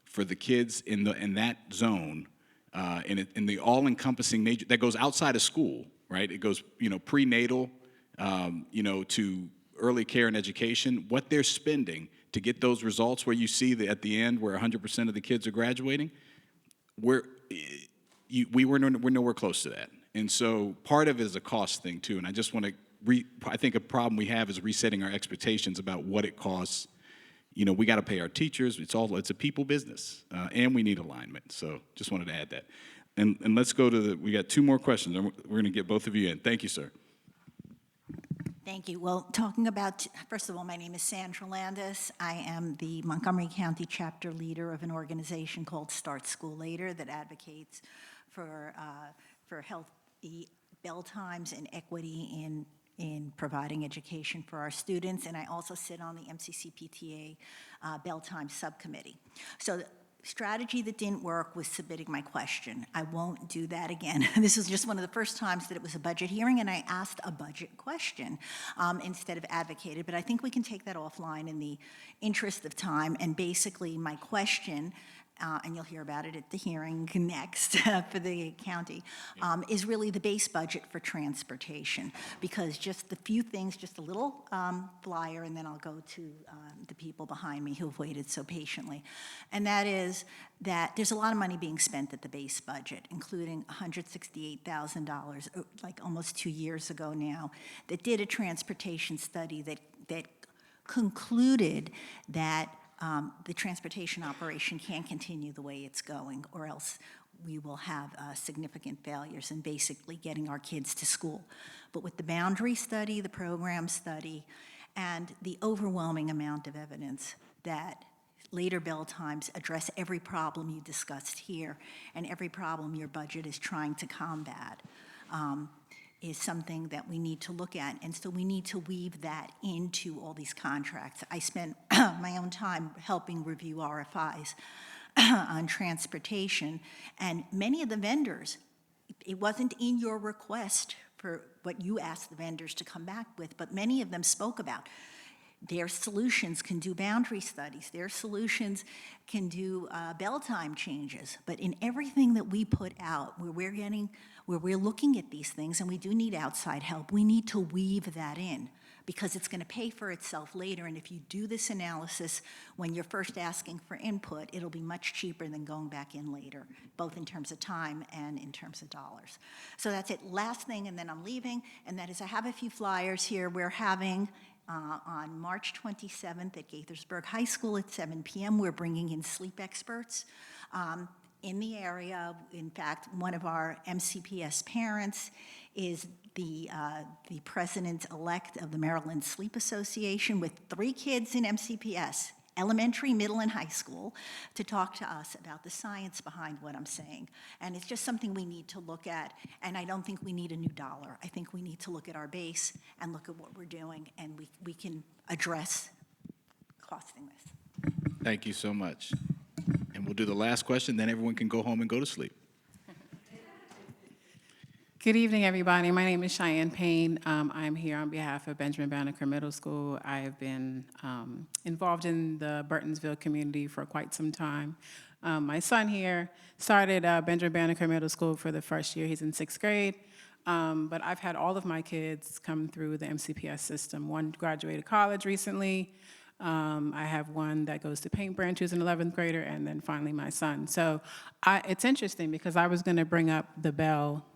for the kids in that zone, in the all-encompassing nature that goes outside of school, right? It goes prenatal, to early care and education. What they're spending to get those results, where you see that at the end where 100% of the kids are graduating, we're nowhere close to that. And so part of it is a cost thing too. And I just want to. I think a problem we have is resetting our expectations about what it costs. We got to pay our teachers. It's a people business, and we need alignment. So just wanted to add that. And let's go to we got 2 more questions, and we're going to get both of you in. Thank you, sir. Thank you. Well, talking about, first of all, my name is Sandra Landis. I am the Montgomery County chapter leader of an organization called Start School Later that advocates for healthy bell times and equity in providing education for our students, and I also sit on the MCCPTA Bell Time Subcommittee. So the strategy that didn't work was submitting my question. I won't do that again. This was just one of the first times that it was a budget hearing, and I asked a budget question instead of advocated, but I think we can take that offline in the interest of time, and basically my question, and you'll hear about it at the hearing next for the county, is really the base budget for transportation. Because just the few things, just a little flyer, and then I'll go to the people behind me who've waited so patiently. And that is that there's a lot of money being spent at the base budget, including $168,000, like almost 2 years ago now, that did a transportation study that concluded that the transportation operation can't continue the way it's going, or else we will have significant failures in basically getting our kids to school. But with the boundary study, the program study, and the overwhelming amount of evidence that later bell times address every problem you discussed here and every problem your budget is trying to combat, is something that we need to look at. And so we need to weave that into all these contracts. I spent my own time helping review RFIs on transportation, and many of the vendors, it wasn't in your request for what you asked the vendors to come back with, but many of them spoke about Their solutions can do boundary studies. Their solutions can do bell time changes. But in everything that we put out, where we're looking at these things, and we do need outside help, we need to weave that in, because it's going to pay for itself later. And if you do this analysis when you're first asking for input, it'll be much cheaper than going back in later, both in terms of time and in terms of dollars. So that's it. Last thing, and then I'm leaving, and that is I have a few flyers here. We're having on March 27th at Gaithersburg High School at 7 p.m., we're bringing in sleep experts in the area. In fact, one of our MCPS parents is the president-elect of the Maryland Sleep Association, with 3 kids in MCPS, elementary, middle, and high school, to talk to us about the science behind what I'm saying. And it's just something we need to look at, and I don't think we need a new dollar. I think we need to look at our base and look at what we're doing, and we can address costing this. Thank you so much. And we'll do the last question, then everyone can go home and go to sleep. Good evening, everybody. My name is Cheyenne Payne. I'm here on behalf of Benjamin Banneker Middle School. I have been involved in the Burtonsville community for quite some time. My son here started Benjamin Banneker Middle School for the first year. He's in 6th grade. But I've had all of my kids come through the MCPS system. One graduated college recently. I have one that goes to Paint Branch, who's an 11th grader, and then finally my son. So it's interesting because I was going to bring up the Bell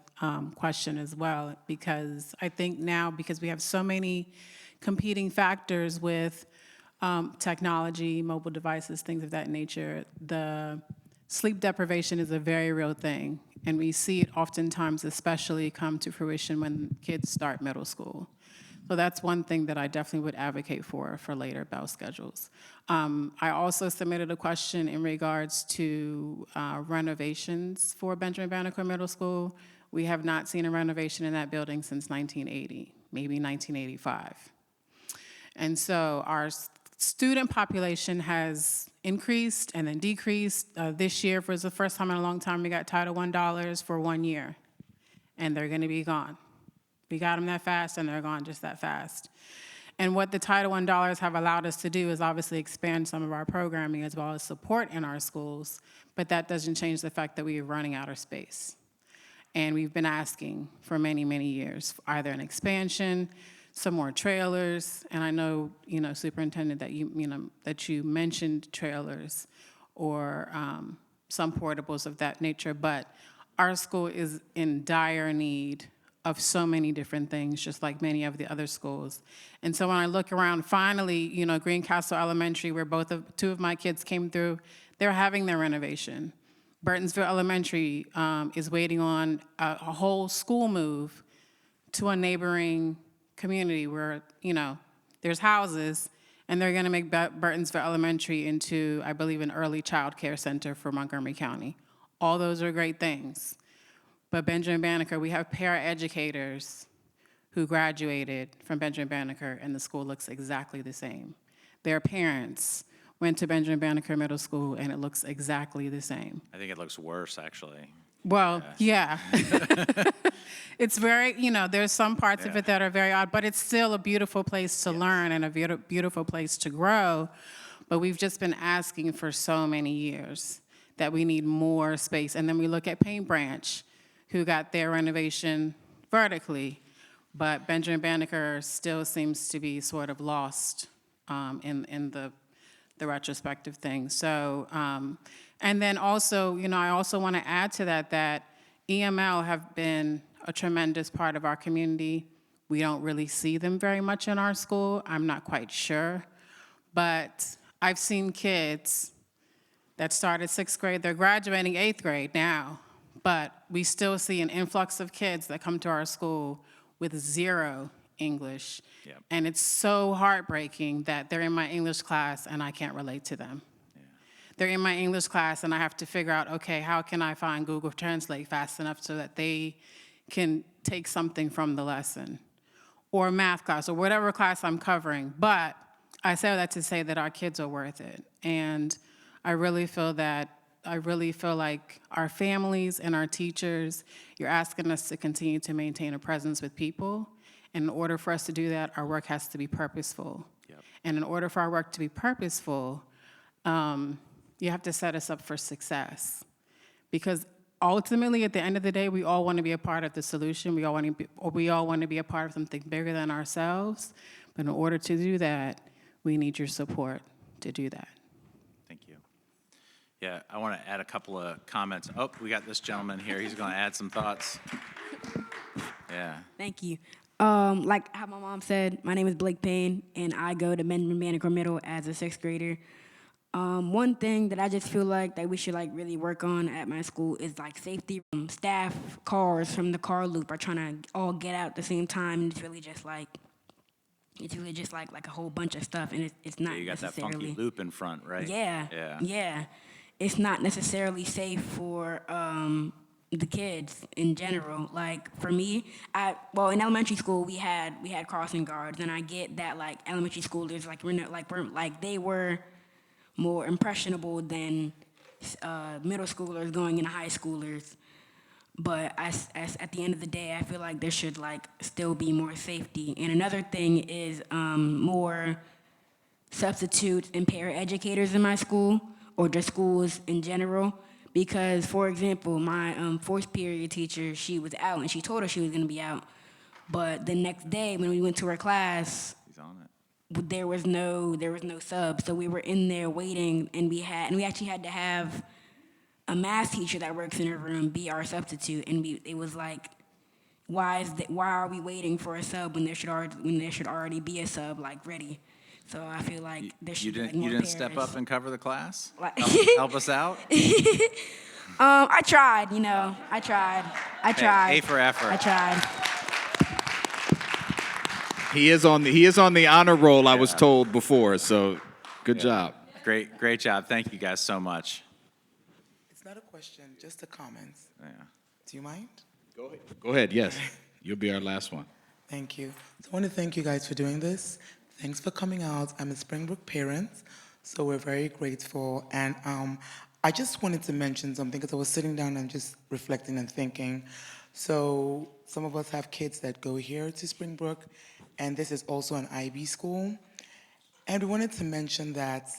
question as well, because I think now, because we have so many competing factors with technology, mobile devices, things of that nature, the sleep deprivation is a very real thing, and we see it oftentimes especially come to fruition when kids start middle school. So that's one thing that I definitely would advocate for later Bell schedules. I also submitted a question in regards to renovations for Benjamin Banneker Middle School. We have not seen a renovation in that building since 1980, maybe 1985. And so our student population has increased and then decreased. This year was the first time in a long time we got Title I dollars for 1 year, and they're gonna be gone. We got them that fast, and they're gone just that fast. And what the Title I dollars have allowed us to do is obviously expand some of our programming as well as support in our schools, but that doesn't change the fact that we are running out of space. And we've been asking for many, many years, either an expansion, some more trailers, and I know, Superintendent, that you mentioned trailers or some portables of that nature, but our school is in dire need of so many different things, just like many of the other schools. And so when I look around, finally, Greencastle Elementary, where two of my kids came through, they're having their renovation. Burtonsville Elementary is waiting on a whole school move to a neighboring community where, there's houses, and they're gonna make Burtonsville Elementary into, I believe, an early child care center for Montgomery County. All those are great things. But Benjamin Banneker, we have para-educators who graduated from Benjamin Banneker, and the school looks exactly the same. Their parents went to Benjamin Banneker Middle School, and it looks exactly the same. I think it looks worse, actually. Well, yeah. It's very, there's some parts of it that are very odd, but it's still a beautiful place to learn and a beautiful place to grow. But we've just been asking for so many years that we need more space. And then we look at Paint Branch, who got their renovation vertically, but Benjamin Banneker still seems to be sort of lost in the retrospective thing. So, and then also, I also want to add to that EML have been a tremendous part of our community. We don't really see them very much in our school. I'm not quite sure, but I've seen kids that started 6th grade, they're graduating 8th grade now, but we still see an influx of kids that come to our school with 0 English. Yep. And it's so heartbreaking that they're in my English class and I can't relate to them. Yeah. They're in my English class and I have to figure out, okay, how can I find Google Translate fast enough so that they can take something from the lesson, or math class, or whatever class I'm covering. But I say that to say that our kids are worth it. And I really feel like our families and our teachers, you're asking us to continue to maintain a presence with people. And in order for us to do that, our work has to be purposeful. And in order for our work to be purposeful, you have to set us up for success. Because ultimately, at the end of the day, we all want to be a part of the solution. We all want to be a part of something bigger than ourselves. But in order to do that, we need your support to do that. Thank you. Yeah, I want to add a couple of comments. Oh, we got this gentleman here. He's going to add some thoughts. Yeah. Thank you. Like how my mom said, my name is Blake Payne, and I go to Benjamin Banneker Middle as a 6th grader. One thing that I just feel like that we should like really work on at my school is like safety. Staff cars from the car loop are trying to all get out at the same time, and it's really just like a whole bunch of stuff, and it's not Yeah, you got that necessarily. funky loop in front, right? Yeah. Yeah. Yeah. It's not necessarily safe for the kids in general. Like for me, in elementary school we had crossing guards, and I get that like elementary schoolers they were more impressionable than middle schoolers going into high schoolers. But as at the end of the day, I feel like there should like still be more safety. And another thing is more substitutes and paraeducators in my school or just schools in general. Because, for example, my fourth period teacher, she was out and she told us she was going to be out. But the next day when we went to her class, He's on it. there was no sub, so we were in there waiting, and we actually had to have a math teacher that works in her room be our substitute, and it was like, why are we waiting for a sub when there should already be a sub like ready? So I feel like there should be like, more You didn't step parents. up and cover the class? Like- Help us out? I tried, I tried. A for effort. I tried. He is on the honor roll, I was told before, so good job. Great job. Thank you guys so much. It's not a question, just a comment. Yeah. Do you mind? Go ahead, yes. You'll be our last one. Thank you. So I want to thank you guys for doing this. Thanks for coming out. I'm a Springbrook parent, so we're very grateful. And I just wanted to mention something because I was sitting down and just reflecting and thinking. So some of us have kids that go here to Springbrook, and this is also an IB school. And we wanted to mention that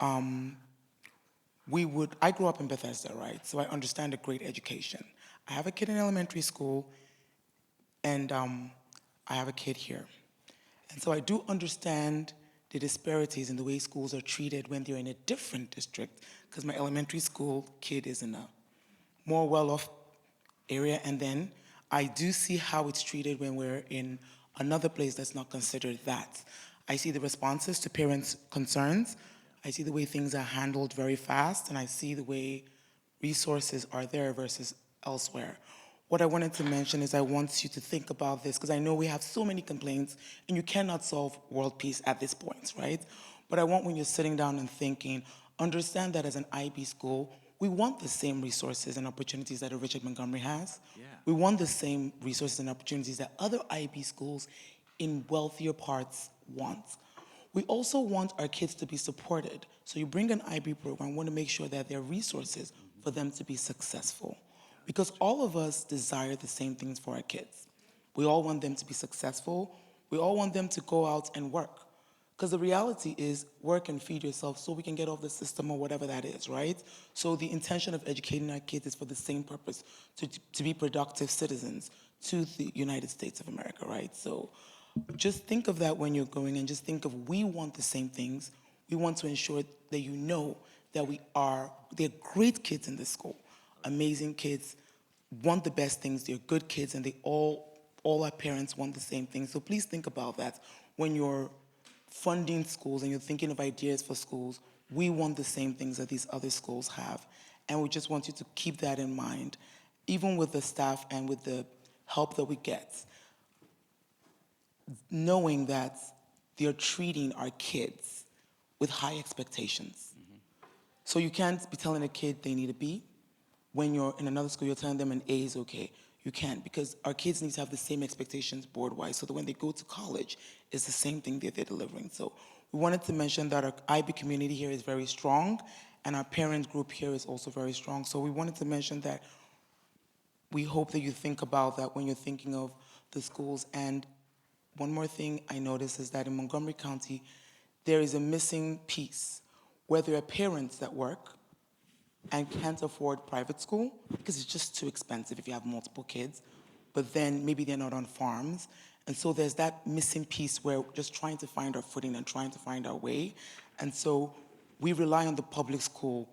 I grew up in Bethesda, right? So I understand a great education. I have a kid in elementary school, and I have a kid here. And so I do understand the disparities in the way schools are treated when they're in a different district, because my elementary school kid is in a more well-off area, and then I do see how it's treated when we're in another place that's not considered that. I see the responses to parents' concerns. I see the way things are handled very fast, and I see the way resources are there versus elsewhere. What I wanted to mention is I want you to think about this, because I know we have so many complaints, and you cannot solve world peace at this point, right? But I want when you're sitting down and thinking, understand that as an IB school, we want the same resources and opportunities that a Richard Montgomery has. Yeah. We want the same resources and opportunities that other IB schools in wealthier parts want. We also want our kids to be supported. So you bring an IB program, we want to make sure that there are resources for them to be successful. Because all of us desire the same things for our kids. We all want them to be successful. We all want them to go out and work. Because the reality is work and feed yourself so we can get off the system or whatever that is, right? So the intention of educating our kids is for the same purpose, to be productive citizens to the United States of America, right? So just think of that when you're going, and just think of, we want the same things. We want to ensure that you know that they're great kids in this school, amazing kids, want the best things, they're good kids, and all our parents want the same things. So please think about that when you're funding schools and you're thinking of ideas for schools. We want the same things that these other schools have, and we just want you to keep that in mind, even with the staff and with the help that we get, knowing that they're treating our kids with high expectations. Mm-hmm. So you can't be telling a kid they need a B. When you're in another school, you're telling them an A is okay. You can't, because our kids need to have the same expectations board-wise, so that when they go to college, it's the same thing that they're delivering. So we wanted to mention that our IB community here is very strong, and our parent group here is also very strong. So we wanted to mention that we hope that you think about that when you're thinking of the schools. And one more thing I noticed is that in Montgomery County, there is a missing piece where there are parents that work and can't afford private school because it's just too expensive if you have multiple kids, but then maybe they're not on farms. And so there's that missing piece where we're just trying to find our footing and trying to find our way. And so we rely on the public school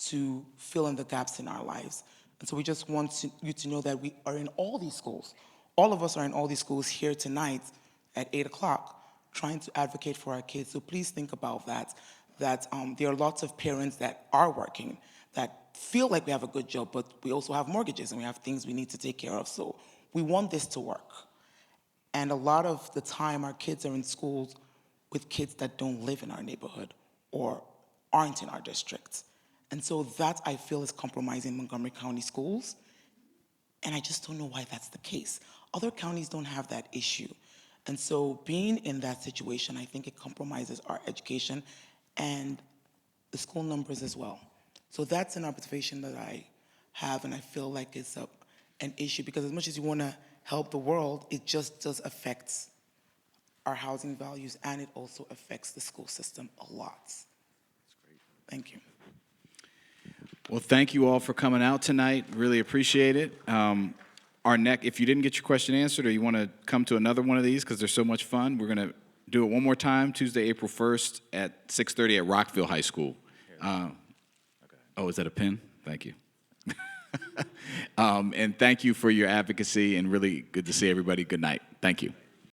to fill in the gaps in our lives. And so we just want you to know that we are in all these schools. All of us are in all these schools here tonight at 8 o'clock trying to advocate for our kids. So please think about that there are lots of parents that are working, that feel like we have a good job, but we also have mortgages and we have things we need to take care of. So we want this to work. And a lot of the time, our kids are in schools with kids that don't live in our neighborhood or aren't in our district. And so that, I feel, is compromising Montgomery County schools. And I just don't know why that's the case. Other counties don't have that issue. And so being in that situation, I think it compromises our education and the school numbers as well. So that's an observation that I have, and I feel like it's an issue, because as much as you want to help the world, it just does affect our housing values, and it also affects the school system a lot. That's great. Thank you. Well, thank you all for coming out tonight. Really appreciate it. If you didn't get your question answered or you want to come to another one of these because they're so much fun, we're going to do it one more time, Tuesday, April 1st at 6:30 at Rockville High School. Oh, is that a pin? Thank you. And thank you for your advocacy, and really good to see everybody. Good night. Thank you.